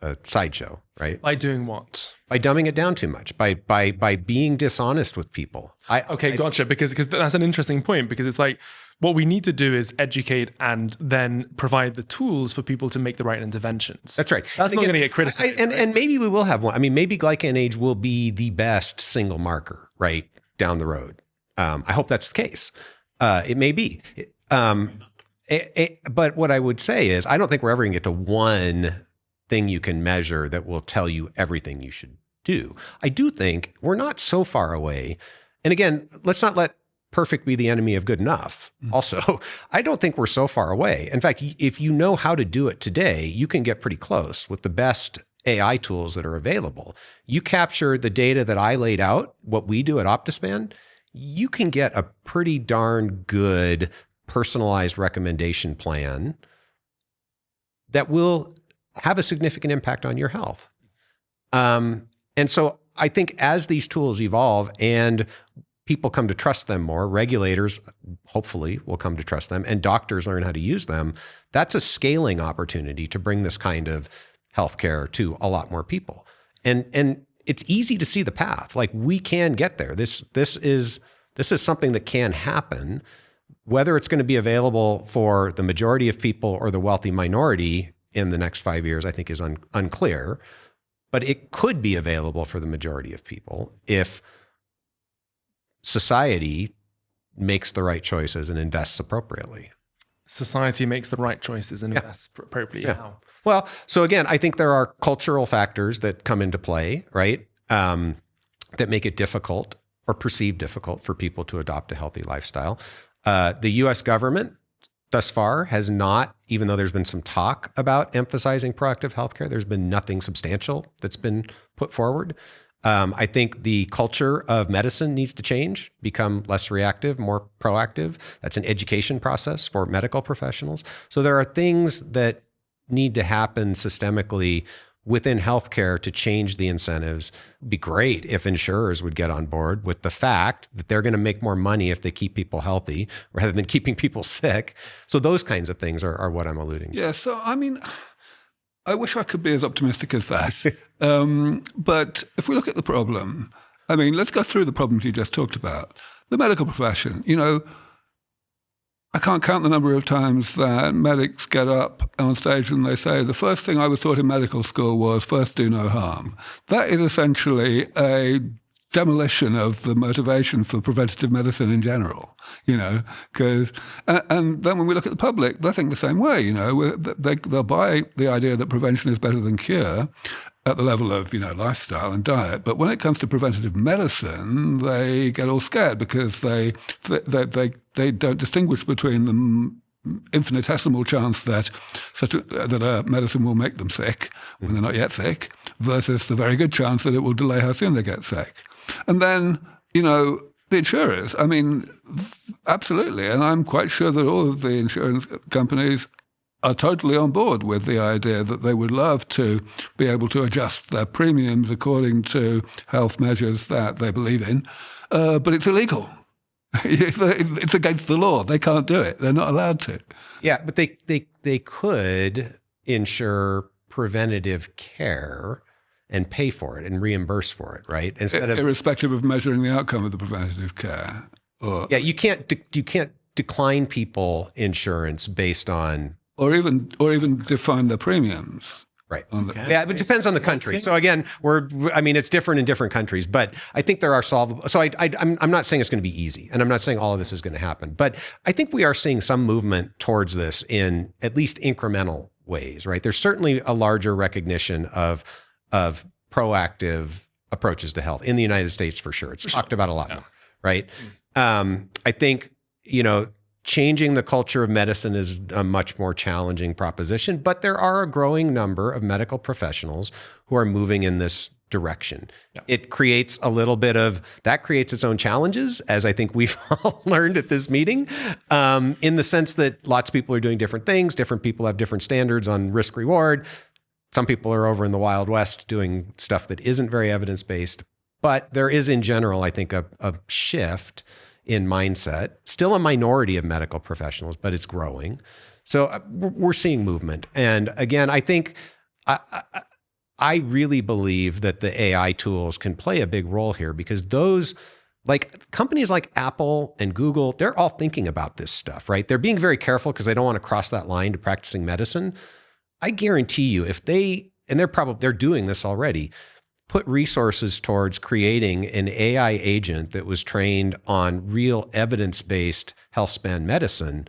a sideshow, right? By doing what? By dumbing it down too much, by being dishonest with people. Gotcha. Because that's an interesting point, because it's like what we need to do is educate and then provide the tools for people to make the right interventions. That's right. That's not going to get criticized. And maybe we will have one. I mean, maybe glycan age will be the best single marker, right, down the road. I hope that's the case. It may be. But what I would say is, I don't think we're ever going to get to one thing you can measure that will tell you everything you should do. I do think we're not so far away. And again, let's not let perfect be the enemy of good enough. Also, I don't think we're so far away. In fact, if you know how to do it today, you can get pretty close with the best AI tools that are available. You capture the data that I laid out, what we do at OptiSpan, you can get a pretty darn good personalized recommendation plan that will have a significant impact on your health. And so I think as these tools evolve and people come to trust them more, regulators hopefully will come to trust them, and doctors learn how to use them, that's a scaling opportunity to bring this kind of healthcare to a lot more people. And it's easy to see the path. Like, we can get there. This is something that can happen. Whether it's going to be available for the majority of people or the wealthy minority in the next 5 years, I think is unclear. But it could be available for the majority of people if society makes the right choices and invests appropriately. Society makes the right choices and invests appropriately. Yeah. How? Well, so again, I think there are cultural factors that come into play, right? That make it difficult or perceived difficult for people to adopt a healthy lifestyle. The U.S. government thus far has not, even though there's been some talk about emphasizing proactive healthcare, there's been nothing substantial that's been put forward. I think the culture of medicine needs to change, become less reactive, more proactive. That's an education process for medical professionals. So there are things that need to happen systemically within healthcare to change the incentives. It'd be great if insurers would get on board with the fact that they're going to make more money if they keep people healthy rather than keeping people sick. So those kinds of things are what I'm alluding to. Yeah, so I mean, I wish I could be as optimistic as that. But if we look at the problem, I mean, let's go through the problems you just talked about. The medical profession, I can't count the number of times that medics get up on stage and they say, the first thing I was taught in medical school was first do no harm. That is essentially a demolition of the motivation for preventative medicine in general, because, and then when we look at the public, they think the same way, they'll buy the idea that prevention is better than cure at the level of, lifestyle and diet. But when it comes to preventative medicine, they get all scared because they don't distinguish between the infinitesimal chance that that a medicine will make them sick when they're not yet sick, versus the very good chance that it will delay how soon they get sick. And then, the insurers, I mean, absolutely. And I'm quite sure that all of the insurance companies are totally on board with the idea that they would love to be able to adjust their premiums according to health measures that they believe in, but it's illegal. It's against the law. They can't do it. They're not allowed to. Yeah, but they could insure preventative care and pay for it and reimburse for it, right? Instead of irrespective of measuring the outcome of the preventative care. Yeah, you can't decline people insurance based on or even define the premiums. Right. Yeah, but it depends on the country. So again, it's different in different countries, but I think there are solvable. So I'm not saying it's going to be easy, and I'm not saying all of this is going to happen, but I think we are seeing some movement towards this in at least incremental ways, right? There's certainly a larger recognition of proactive approaches to health in the United States for sure. It's talked about a lot more, right? I think, changing the culture of medicine is a much more challenging proposition, but there are a growing number of medical professionals who are moving in this direction. Yeah. It creates that creates its own challenges, as I think we've all learned at this meeting, in the sense that lots of people are doing different things. Different people have different standards on risk reward. Some people are over in the Wild West doing stuff that isn't very evidence-based, but there is in general, I think, a shift in mindset, still a minority of medical professionals, but it's growing. So we're seeing movement. And again, I think I really believe that the AI tools can play a big role here, because those, like companies like Apple and Google, they're all thinking about this stuff, right? They're being very careful because they don't want to cross that line to practicing medicine. I guarantee you, if they're doing this already, put resources towards creating an AI agent that was trained on real evidence-based health span medicine,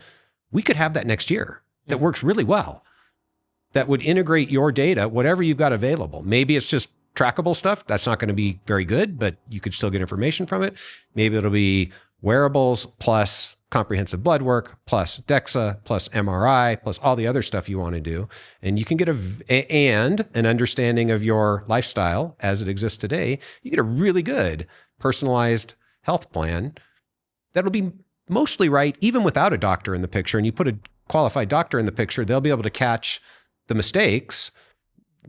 we could have that next year that works really well, that would integrate your data, whatever you've got available. Maybe it's just trackable stuff. That's not going to be very good, but you could still get information from it. Maybe it'll be wearables plus comprehensive blood work, plus DEXA, plus MRI, plus all the other stuff you want to do. And you can get and an understanding of your lifestyle as it exists today. You get a really good personalized health plan that'll be mostly right, even without a doctor in the picture. And you put a qualified doctor in the picture, they'll be able to catch the mistakes.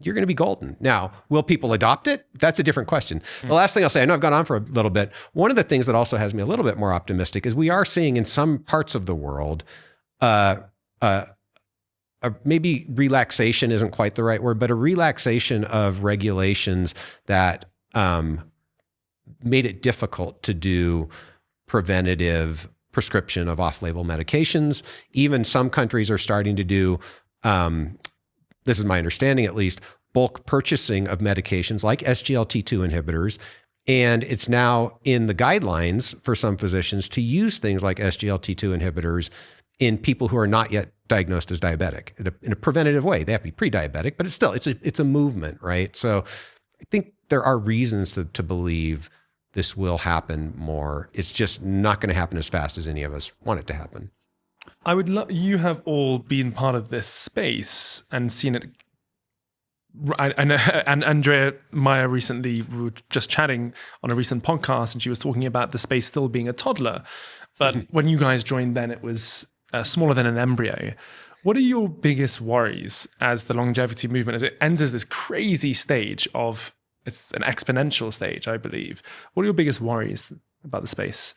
You're going to be golden. Now, will people adopt it? That's a different question. The last thing I'll say, I know I've gone on for a little bit. One of the things that also has me a little bit more optimistic is we are seeing in some parts of the world, maybe relaxation isn't quite the right word, but a relaxation of regulations that made it difficult to do preventative prescription of off-label medications. Even some countries are starting to do this is my understanding at least, bulk purchasing of medications like SGLT2 inhibitors. And it's now in the guidelines for some physicians to use things like SGLT2 inhibitors in people who are not yet diagnosed as diabetic in a preventative way. They have to be pre-diabetic, but it's a movement, right? So I think there are reasons to believe this will happen more. It's just not going to happen as fast as any of us want it to happen. I would love, you have all been part of this space and seen it. I know, and Andrea Meyer recently, we were just chatting on a recent podcast, and she was talking about the space still being a toddler. But when you guys joined then, it was smaller than an embryo. What are your biggest worries as the longevity movement, as it enters this crazy stage of, it's an exponential stage, I believe. What are your biggest worries about the space?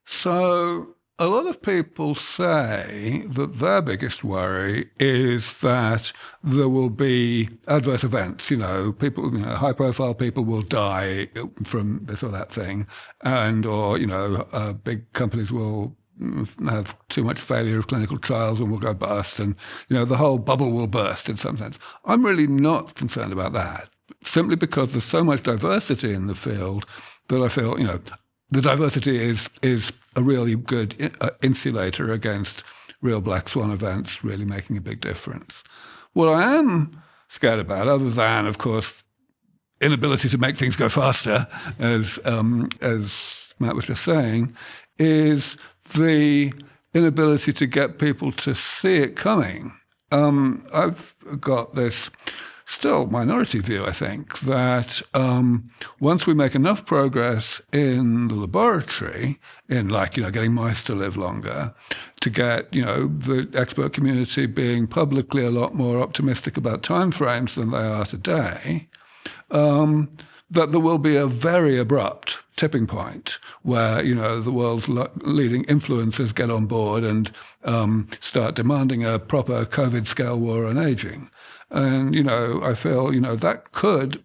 So a lot of people say that their biggest worry is that there will be adverse events. People, high-profile people will die from this or that thing, or big companies will have too much failure of clinical trials and will go bust, and the whole bubble will burst in some sense. I'm really not concerned about that, simply because there's so much diversity in the field that I feel, the diversity is a really good insulator against real black swan events really making a big difference. What I am scared about, other than, of course, inability to make things go faster, as Matt was just saying, is the inability to get people to see it coming. I've got this still minority view, I think, that once we make enough progress in the laboratory, in getting mice to live longer, to get, the expert community being publicly a lot more optimistic about timeframes than they are today, that there will be a very abrupt tipping point where, the world's leading influencers get on board and start demanding a proper COVID scale war on aging. And, I feel, that could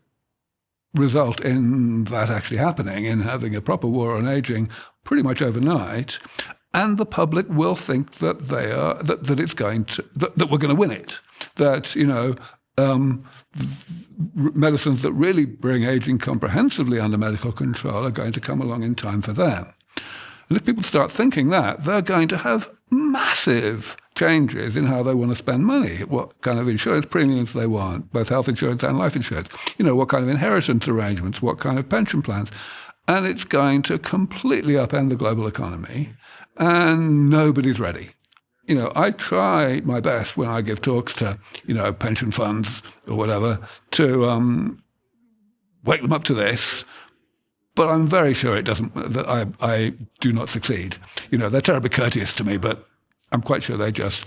result in that actually happening, in having a proper war on aging pretty much overnight. And the public will think that that it's going to, that we're going to win it. That, medicines that really bring aging comprehensively under medical control are going to come along in time for them. And if people start thinking that, they're going to have massive changes in how they want to spend money, what kind of insurance premiums they want, both health insurance and life insurance, what kind of inheritance arrangements, what kind of pension plans. And it's going to completely upend the global economy, and nobody's ready. I try my best when I give talks to, pension funds or whatever, to wake them up to this. But I'm very sure that I do not succeed. They're terribly courteous to me, but I'm quite sure they just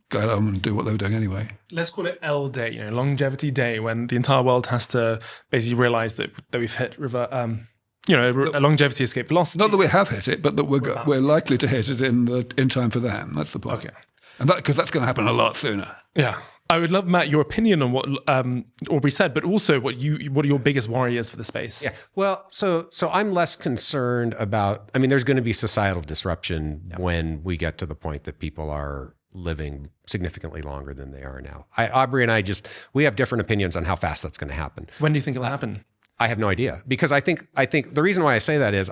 go home and do what they were doing anyway. Let's call it L Day, Longevity Day, when the entire world has to basically realize that we've hit a longevity escape velocity. Not that we have hit it, but that we're likely to hit it in time for them. That's the point. Okay. And because that's going to happen a lot sooner. Yeah. I would love, Matt, your opinion on what Aubrey said, but also what are your biggest worries for the space? Yeah. Well, so I'm less concerned about, there's going to be societal disruption when we get to the point that people are living significantly longer than they are now. Aubrey and I we have different opinions on how fast that's going to happen. When do you think it'll happen? I have no idea, because I think the reason why I say that is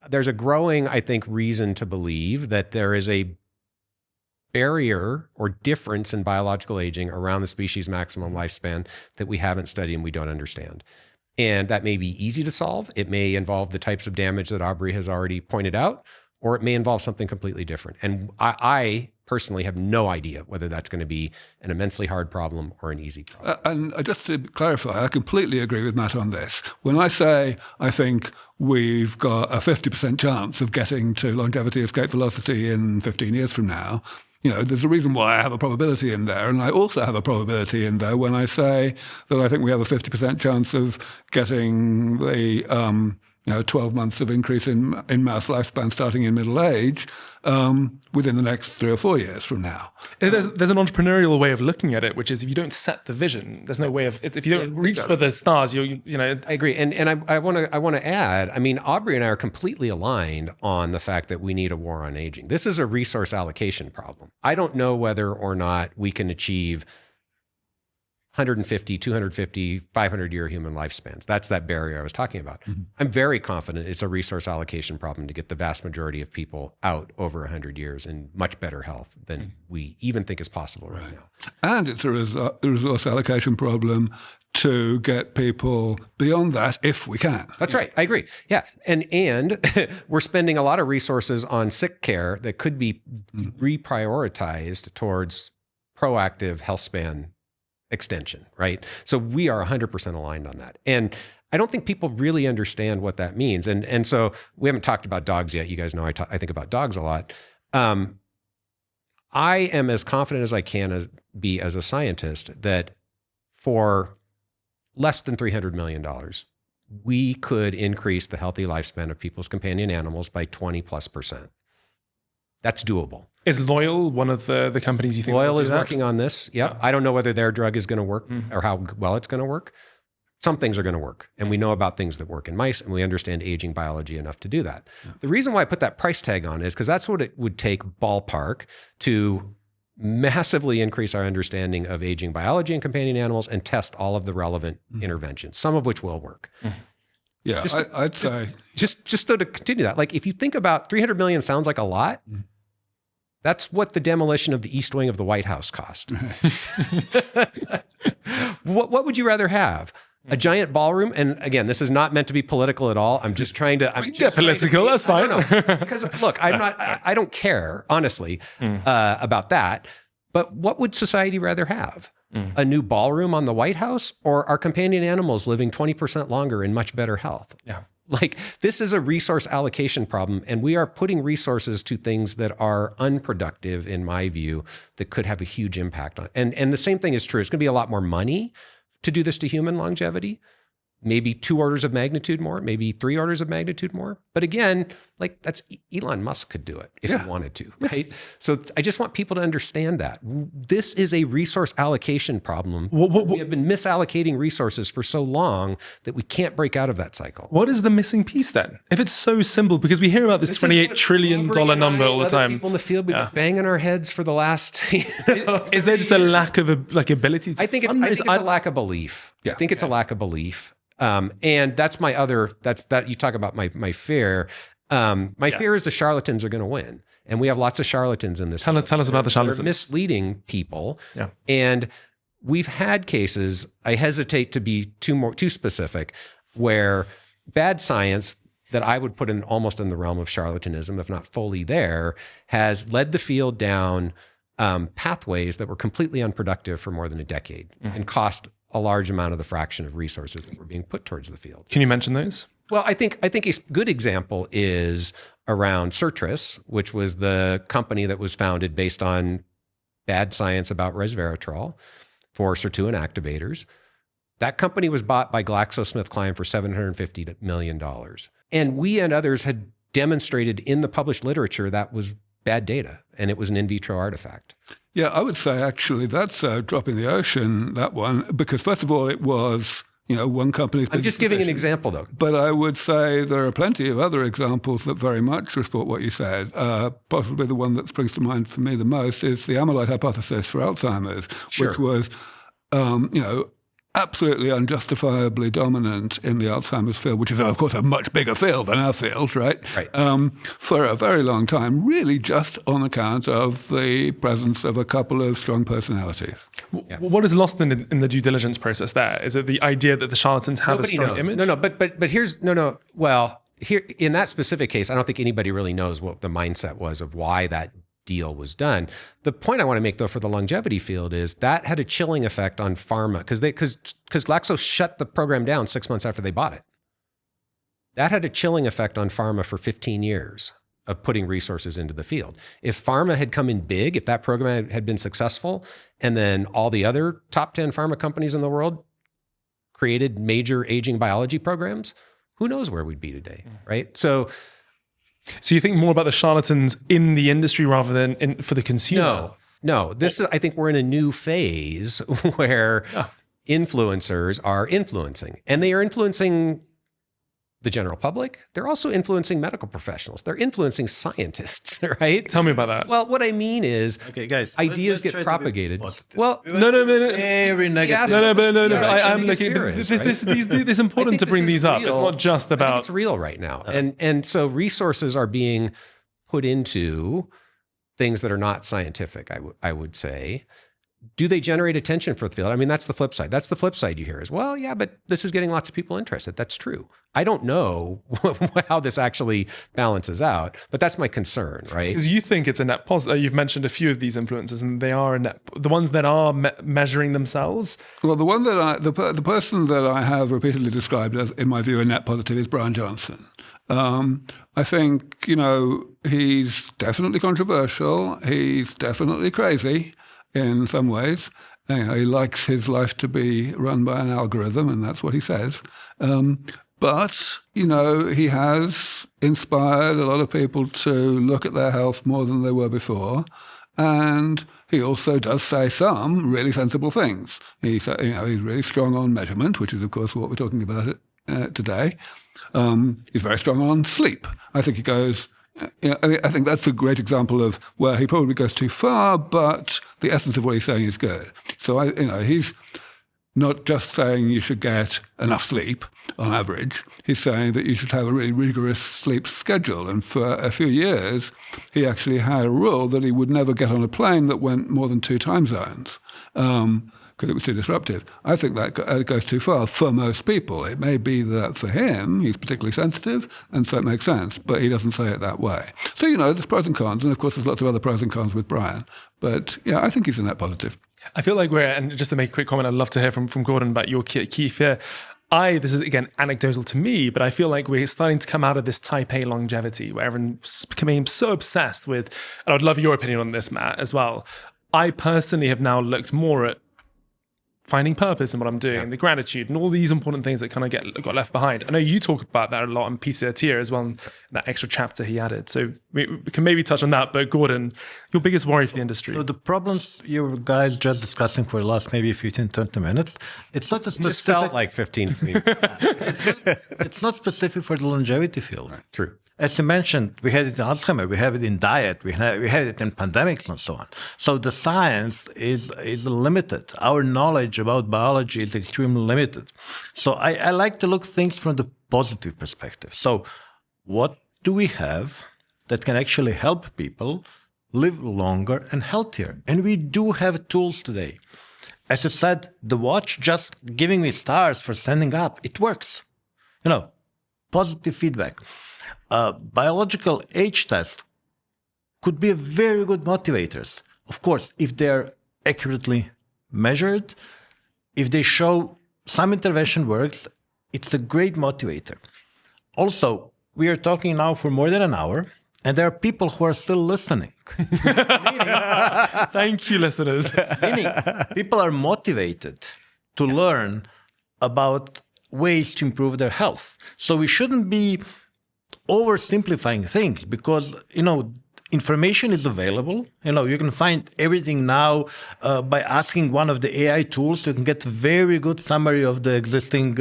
there's a growing, reason to believe that there is a barrier or difference in biological aging around the species maximum lifespan that we haven't studied and we don't understand. And that may be easy to solve. It may involve the types of damage that Aubrey has already pointed out, or it may involve something completely different. And I personally have no idea whether that's going to be an immensely hard problem or an easy problem. And just to clarify, I completely agree with Matt on this. When I say I think we've got a 50% chance of getting to longevity escape velocity in 15 years from now, there's a reason why I have a probability in there. And I also have a probability in there when I say that I think we have a 50% chance of getting the 12 months of increase in mouse lifespan starting in middle age within the next 3 or 4 years from now. There's an entrepreneurial way of looking at it, which is if you don't set the vision, there's no way of, if you don't reach for the stars, I agree. And I want to add, Aubrey and I are completely aligned on the fact that we need a war on aging. This is a resource allocation problem. I don't know whether or not we can achieve 150, 250, 500-year human lifespans. That's that barrier I was talking about. Mm-hmm. I'm very confident it's a resource allocation problem to get the vast majority of people out over 100 years in much better health than we even think is possible right now. And it's a resource allocation problem to get people beyond that if we can. That's right. I agree. Yeah. And we're spending a lot of resources on sick care that could be reprioritized towards proactive health span extension, right? So we are 100% aligned on that. And I don't think people really understand what that means. And so we haven't talked about dogs yet. You guys know I think about dogs a lot. I am as confident as I can be as a scientist that for less than $300 million, we could increase the healthy lifespan of people's companion animals by 20+%. That's doable. Is Loyal one of the companies you think? Loyal is working on this. Yep. Yeah. I don't know whether their drug is going to work or how well it's going to work. Some things are going to work. And we know about things that work in mice, and we understand aging biology enough to do that. Yeah. The reason why I put that price tag on is because that's what it would take ballpark to massively increase our understanding of aging biology in companion animals and test all of the relevant interventions, some of which will work. Yeah, I'd say. Just so to continue that, like if you think about 300 million sounds like a lot, that's what the demolition of the East Wing of the White House cost. What would you rather have? A giant ballroom, and again, this is not meant to be political at all. I'm just trying to. Get political. That's fine. Because look, I don't care honestly about that. But what would society rather have? A new ballroom on the White House, or our companion animals living 20% longer in much better health? Yeah. Like, this is a resource allocation problem, and we are putting resources to things that are unproductive, in my view, that could have a huge impact on. And the same thing is true. It's going to be a lot more money to do this to human longevity, maybe 2 orders of magnitude more, maybe 3 orders of magnitude more. But again, like, that's Elon Musk could do it if he wanted to, right? So I just want people to understand that this is a resource allocation problem. We have been misallocating resources for so long that we can't break out of that cycle. What is the missing piece then? If it's so simple, because we hear about this $28 trillion number all the time. People in the field, we've been banging our heads for the last. Is there just a lack of ability to? I think it's a lack of belief. I think it's a lack of belief. And that's my other, that you talk about my fear. My fear is the charlatans are going to win. And we have lots of charlatans in this. Tell us about the charlatans. They're misleading people. Yeah. And we've had cases, I hesitate to be too specific, where bad science that I would put in almost in the realm of charlatanism, if not fully there, has led the field down pathways that were completely unproductive for more than a decade and cost a large amount of the fraction of resources that were being put towards the field. Can you mention those? Well, I think a good example is around Sertris, which was the company that was founded based on bad science about resveratrol for sirtuin activators. That company was bought by GlaxoSmithKline for $750 million. And we and others had demonstrated in the published literature that was bad data, and it was an in vitro artifact. Yeah, I would say actually that's a drop in the ocean, that one, because first of all, it was, one company's... I'm just giving an example, though. But I would say there are plenty of other examples that very much support what you said. Possibly the one that springs to mind for me the most is the amyloid hypothesis for Alzheimer's, which was, absolutely unjustifiably dominant in the Alzheimer's field, which is, of course, a much bigger field than our field, right? For a very long time, really just on account of the presence of a couple of strong personalities. What is lost in the due diligence process there? Is it the idea that the charlatans have a strong image? Well, here in that specific case, I don't think anybody really knows what the mindset was of why that deal was done. The point I want to make, though, for the longevity field is that had a chilling effect on pharma because Glaxo shut the program down 6 months after they bought it. That had a chilling effect on pharma for 15 years of putting resources into the field. If pharma had come in big, if that program had been successful, and then all the other top 10 pharma companies in the world created major aging biology programs, who knows where we'd be today, right? So you think more about the charlatans in the industry rather than for the consumer? No. I think we're in a new phase where influencers are influencing, and they are influencing the general public. They're also influencing medical professionals. They're influencing scientists, right? Tell me about that. Well, what I mean is, guys, ideas get propagated. Well, no. Very negative. No. I'm looking. It's important to bring these up. It's not just about. It's real right now, and so resources are being put into things that are not scientific. I would say. Do they generate attention for the field? I mean, that's the flip side. That's the flip side you hear is, well, yeah, but this is getting lots of people interested. That's true. I don't know how this actually balances out, but that's my concern, right? Because you think it's a net positive. You've mentioned a few of these influences, and they are the ones that are measuring themselves. Well, the one that the person that I have repeatedly described as, in my view, a net positive is Brian Johnson. I think, he's definitely controversial. He's definitely crazy in some ways. He likes his life to be run by an algorithm, and that's what he says. But, he has inspired a lot of people to look at their health more than they were before. And he also does say some really sensible things. He's really strong on measurement, which is, of course, what we're talking about today. He's very strong on sleep. I think he goes... I think that's a great example of where he probably goes too far, but the essence of what he's saying is good. So, he's not just saying you should get enough sleep on average. He's saying that you should have a really rigorous sleep schedule. And for a few years, he actually had a rule that he would never get on a plane that went more than 2 time zones. because it was too disruptive. I think that goes too far for most people. It may be that for him, he's particularly sensitive, and so it makes sense, but he doesn't say it that way. So, there's pros and cons, and of course there's lots of other pros and cons with Brian. But yeah, I think he's a net positive. I feel like and just to make a quick comment, I'd love to hear from Gordan about your key fear. This is, again, anecdotal to me, but I feel like we're starting to come out of this type A longevity where everyone's becoming so obsessed with, and I'd love your opinion on this, Matt, as well. I personally have now looked more at finding purpose in what I'm doing, and the gratitude, and all these important things that kind of got left behind. I know you talk about that a lot in Peter Attia as well, in that extra chapter he added. So we can maybe touch on that. But Gordan, your biggest worry for the industry? So the problems you guys just discussing for the last maybe 15, 20 minutes, it's not a specific... Just felt like 15 minutes. It's not specific for the longevity field. Right. True. As you mentioned, we had it in Alzheimer, we have it in diet, we have it in pandemics and so on. So the science is limited. Our knowledge about biology is extremely limited. So I like to look things from the positive perspective. So what do we have that can actually help people live longer and healthier? And we do have tools today. As I said, the watch just giving me stars for standing up, it works. Positive feedback. Biological age tests could be very good motivators. Of course, if they're accurately measured, if they show some intervention works, it's a great motivator. Also, we are talking now for more than an hour, and there are people who are still listening. Thank you, listeners. Meaning, people are motivated to learn about ways to improve their health. So we shouldn't be oversimplifying things because, information is available. You can find everything now by asking one of the AI tools. You can get a very good summary of the existing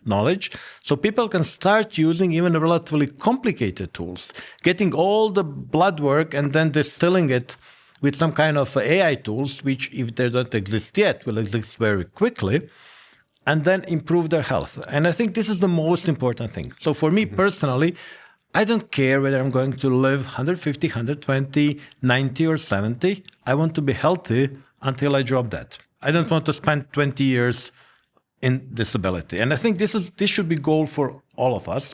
knowledge. So people can start using even relatively complicated tools, getting all the blood work and then distilling it with some kind of AI tools, which if they don't exist yet, will exist very quickly, and then improve their health. And I think this is the most important thing. So for me personally, I don't care whether I'm going to live 150, 120, 90 or 70. I want to be healthy until I drop dead. I don't want to spend 20 years in disability. And I think this should be a goal for all of us.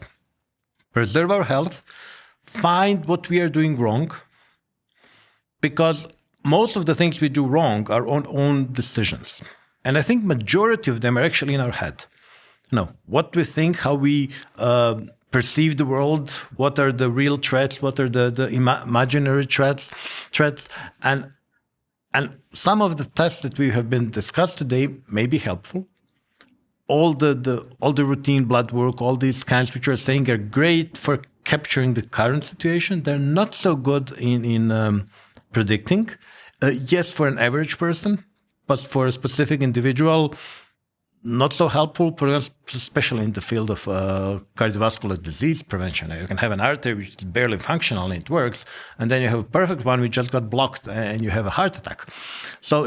Preserve our health, find what we are doing wrong, because most of the things we do wrong are on own decisions. And I think majority of them are actually in our head. What we think, how we perceive the world, what are the real threats, what are the imaginary threats, and some of the tests that we have been discussed today may be helpful. All the routine blood work, all these scans which you're saying are great for capturing the current situation. They're not so good in predicting. Yes, for an average person, but for a specific individual, not so helpful, especially in the field of cardiovascular disease prevention. You can have an artery which is barely functional and it works, and then you have a perfect one which just got blocked and you have a heart attack. So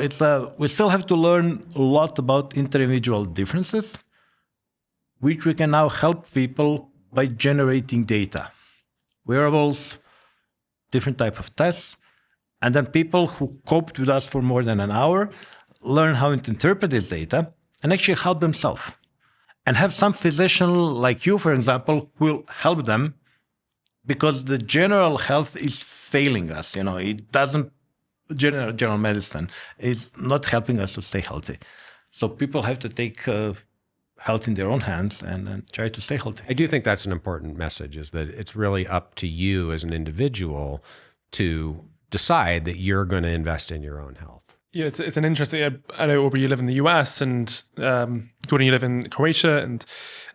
we still have to learn a lot about individual differences, which we can now help people by generating data, wearables, different type of tests, and then people who coped with us for more than an hour learn how to interpret this data and actually help themselves. And have some physician like you, for example, who will help them because the general health is failing us. It doesn't, general medicine is not helping us to stay healthy. So people have to take health in their own hands and try to stay healthy. I do think that's an important message, is that it's really up to you as an individual to decide that you're going to invest in your own health. Yeah, it's an interesting. I know, Aubrey, you live in the US, and Gordan, you live in Croatia, and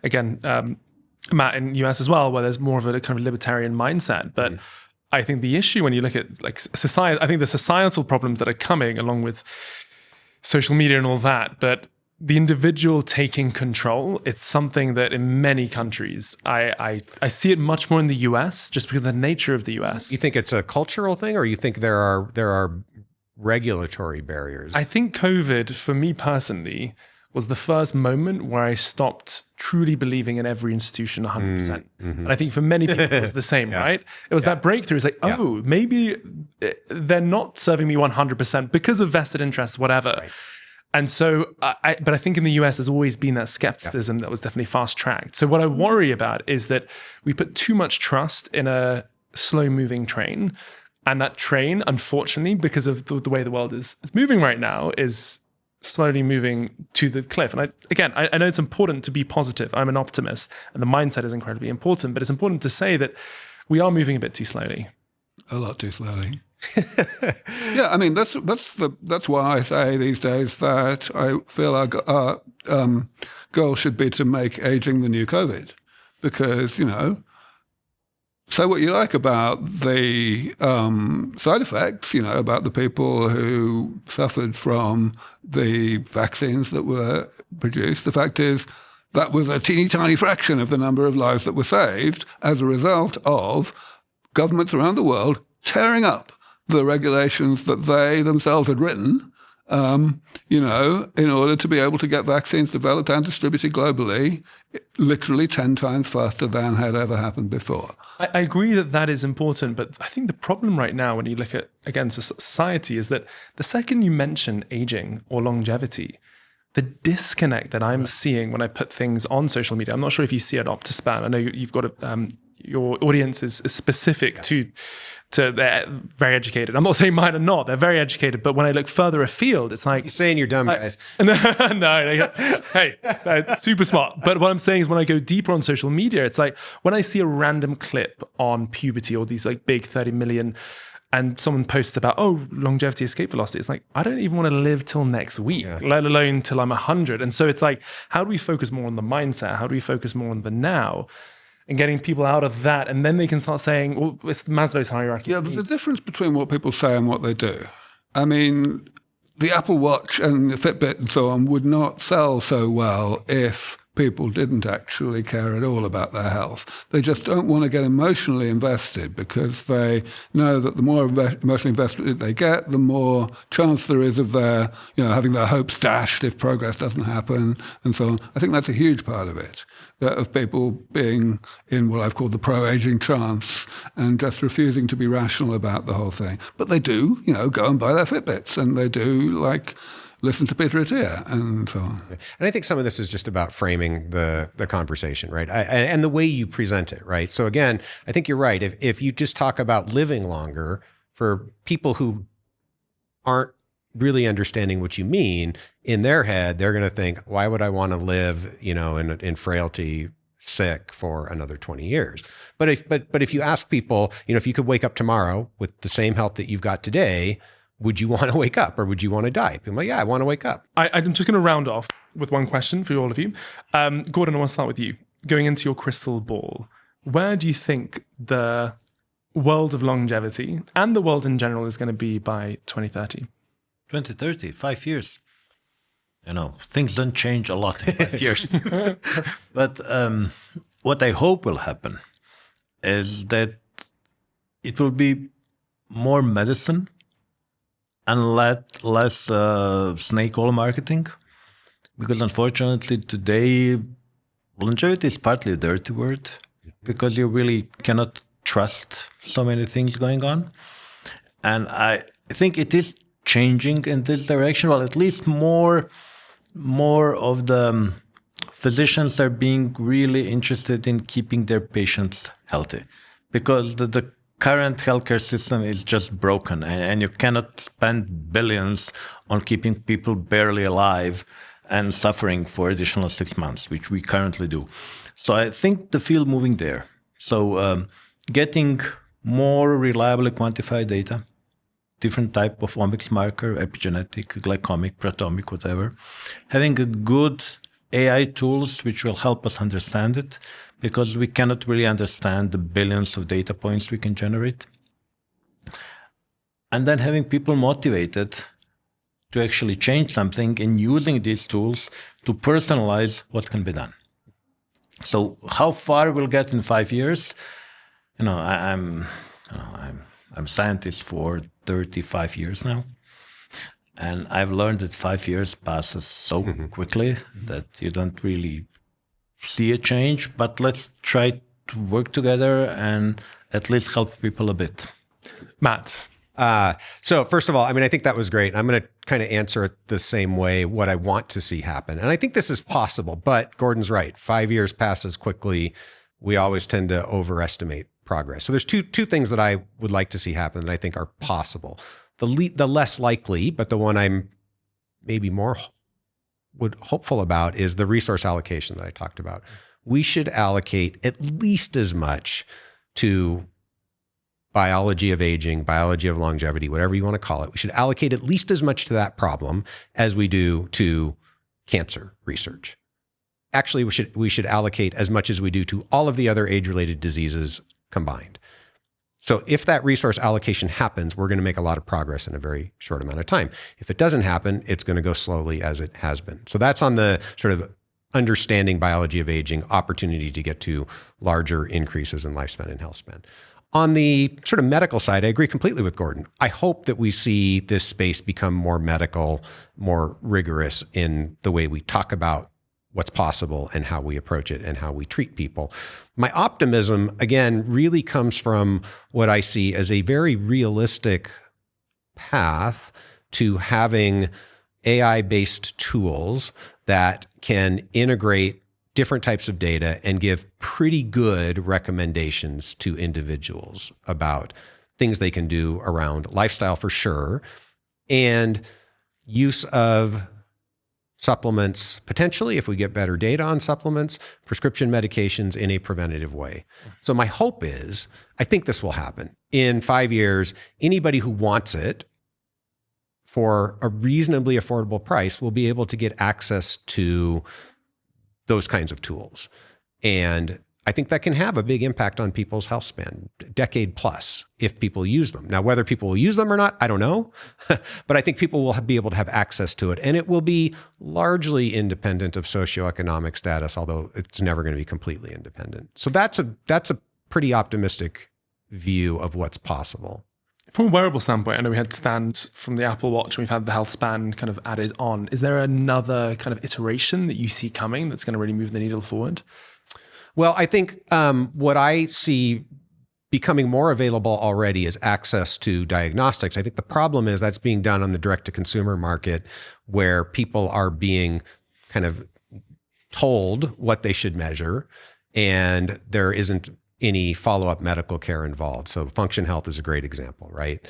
again, Matt in the US as well, where there's more of a kind of libertarian mindset. But I think the issue when you look at like society, I think the societal problems that are coming along with social media and all that, but the individual taking control, it's something that in many countries, I see it much more in the US, just because of the nature of the US. You think it's a cultural thing, or you think there are regulatory barriers? I think COVID, for me personally, was the first moment where I stopped truly believing in every institution 100%. And I think for many people it was the same, right? It was that breakthrough. It's like, maybe they're not serving me 100% because of vested interests, whatever. Right. And so, but I think in the US, there's always been that skepticism that was definitely fast-tracked. So what I worry about is that we put too much trust in a slow-moving train. And that train, unfortunately, because of the way the world is moving right now, is slowly moving to the cliff. And I know it's important to be positive. I'm an optimist, and the mindset is incredibly important. But it's important to say that we are moving a bit too slowly. A lot too slowly. Yeah, I mean that's why I say these days that I feel our goal should be to make aging the new COVID, because say what you like about the side effects, about the people who suffered from the vaccines that were produced. The fact is that was a teeny tiny fraction of the number of lives that were saved as a result of governments around the world tearing up the regulations that they themselves had written, in order to be able to get vaccines developed and distributed globally, literally 10 times faster than had ever happened before. I agree that is important, but I think the problem right now when you look at, again, society is that the second you mention aging or longevity, the disconnect that I'm seeing when I put things on social media, I'm not sure if you see it Optispam. I know you've got your audience is specific to they're very educated. I'm not saying mine are not. They're very educated. But when I look further afield, it's like... You're saying you're dumb, guys. No. Hey, super smart. But what I'm saying is when I go deeper on social media, it's like when I see a random clip on puberty or these like big 30 million and someone posts about, longevity, escape velocity. It's like, I don't even want to live till next week, let alone till I'm 100. And so it's like, how do we focus more on the mindset? How do we focus more on the now? And getting people out of that, and then they can start saying, well, it's Maslow's hierarchy. Yeah, there's a difference between what people say and what they do. I mean, the Apple Watch and the Fitbit and so on would not sell so well if people didn't actually care at all about their health. They just don't want to get emotionally invested because they know that the more emotionally invested they get, the more chance there is of their, having their hopes dashed if progress doesn't happen and so on. I think that's a huge part of it, of people being in what I've called the pro-aging trance and just refusing to be rational about the whole thing. But they do, go and buy their Fitbits, and they do listen to Peter Attia and so on. And I think some of this is just about framing the conversation, right? And the way you present it, right? So again, I think you're right. If you just talk about living longer, for people who aren't really understanding what you mean, in their head, they're going to think, why would I want to live, in frailty, sick for another 20 years? But if you ask people, if you could wake up tomorrow with the same health that you've got today, would you want to wake up or would you want to die? People are like, yeah, I want to wake up. I'm just going to round off with one question for all of you. Gordan, I want to start with you. Going into your crystal ball, where do you think the world of longevity and the world in general is going to be by 2030? 2030, 5 years. Things don't change a lot in 5 years. But what I hope will happen is that it will be more medicine and less snake oil marketing, because unfortunately today longevity is partly a dirty word because you really cannot trust so many things going on. And I think it is changing in this direction. Well, at least more of the physicians are being really interested in keeping their patients healthy, because the current healthcare system is just broken, and you cannot spend billions on keeping people barely alive and suffering for additional 6 months, which we currently do. So I think the field moving there. So getting more reliably quantified data, different type of omics marker, epigenetic, glycomic, proteomic, whatever, having a good AI tools which will help us understand it, because we cannot really understand the billions of data points we can generate. And then having people motivated to actually change something and using these tools to personalize what can be done. So how far we'll get in 5 years? I'm a scientist for 35 years now. And I've learned that 5 years passes so quickly that you don't really see a change, but let's try to work together and at least help people a bit. Matt, So first of all, I mean, I think that was great. I'm going to kind of answer it the same way, what I want to see happen. And I think this is possible, but Gordon's right. 5 years passes quickly. We always tend to overestimate progress. So there's two things that I would like to see happen that I think are possible. The less likely, but the one I'm maybe more hopeful about is the resource allocation that I talked about. We should allocate at least as much to biology of aging, biology of longevity, whatever you want to call it. We should allocate at least as much to that problem as we do to cancer research. Actually, we should allocate as much as we do to all of the other age-related diseases combined. So if that resource allocation happens, we're going to make a lot of progress in a very short amount of time. If it doesn't happen, it's going to go slowly as it has been. So that's on the sort of understanding biology of aging, opportunity to get to larger increases in lifespan and health span. On the sort of medical side, I agree completely with Gordon. I hope that we see this space become more medical, more rigorous in the way we talk about what's possible and how we approach it and how we treat people. My optimism, again, really comes from what I see as a very realistic path to having AI-based tools that can integrate different types of data and give pretty good recommendations to individuals about things they can do around lifestyle for sure, and use of supplements, potentially, if we get better data on supplements, prescription medications in a preventative way. So my hope is, I think this will happen. In 5 years, anybody who wants it for a reasonably affordable price will be able to get access to those kinds of tools. And I think that can have a big impact on people's health span, decade plus, if people use them. Now, whether people will use them or not, I don't know. But I think people will be able to have access to it. And it will be largely independent of socioeconomic status, although it's never going to be completely independent. So that's a pretty optimistic view of what's possible. From a wearable standpoint, I know we had Stand from the Apple Watch, and we've had the health span kind of added on. Is there another kind of iteration that you see coming that's going to really move the needle forward? Well, I think what I see becoming more available already is access to diagnostics. I think the problem is that's being done on the direct-to-consumer market, where people are being kind of told what they should measure, and there isn't any follow-up medical care involved. So Function Health is a great example, right?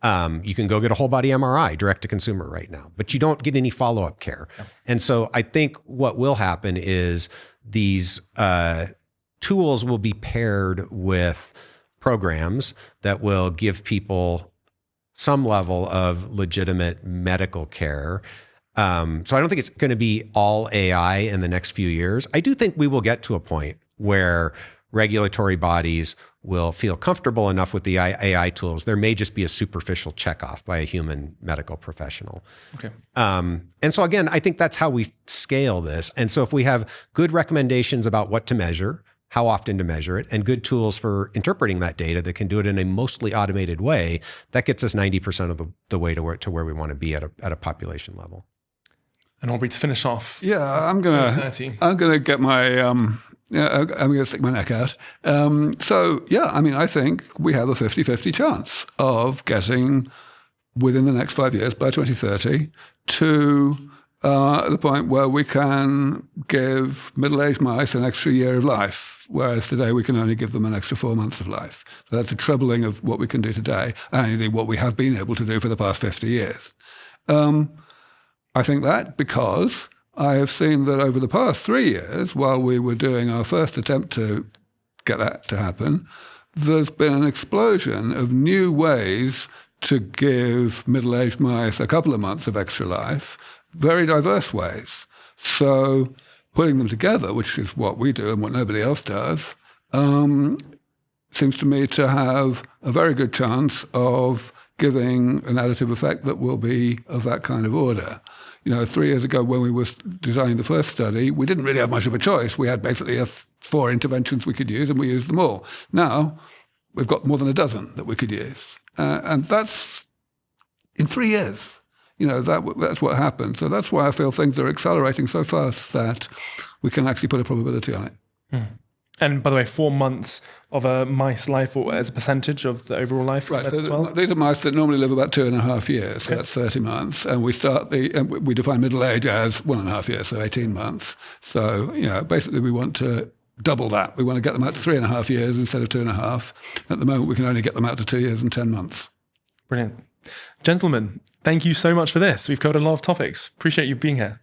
You can go get a whole body MRI direct to consumer right now, but you don't get any follow-up care. Yeah. And so I think what will happen is these tools will be paired with programs that will give people some level of legitimate medical care. So I don't think it's going to be all AI in the next few years. I do think we will get to a point where regulatory bodies will feel comfortable enough with the AI tools. There may just be a superficial checkoff by a human medical professional. Okay. And so again, I think that's how we scale this. And so if we have good recommendations about what to measure, how often to measure it, and good tools for interpreting that data that can do it in a mostly automated way, that gets us 90% of the way to where we want to be at a population level. And Aubrey, to finish off. Yeah, I'm gonna get my I'm going to stick my neck out. I think we have a 50-50 chance of getting, within the next 5 years, by 2030, to the point where we can give middle-aged mice an extra year of life, whereas today we can only give them an extra 4 months of life. So that's a trebling of what we can do today, and indeed what we have been able to do for the past 50 years. I think that because I have seen that over the past 3 years, while we were doing our first attempt to get that to happen, there's been an explosion of new ways to give middle-aged mice a couple of months of extra life, very diverse ways. So putting them together, which is what we do and what nobody else does, seems to me to have a very good chance of giving an additive effect that will be of that kind of order. 3 years ago when we were designing the first study, we didn't really have much of a choice. We had basically 4 interventions we could use, and we used them all. Now, we've got more than a dozen that we could use. And that's in 3 years. That's what happened. So that's why I feel things are accelerating so fast that we can actually put a probability on it. And by the way, 4 months of a mice life as a percentage of the overall life? Right. So these are mice that normally live about 2.5 years, so that's 30 months. And we define middle age as 1.5 years, so 18 months. So, basically we want to double that. We want to get them out to 3.5 years instead of 2.5. At the moment, we can only get them out to 2 years and 10 months. Brilliant. Gentlemen, thank you so much for this. We've covered a lot of topics. Appreciate you being here.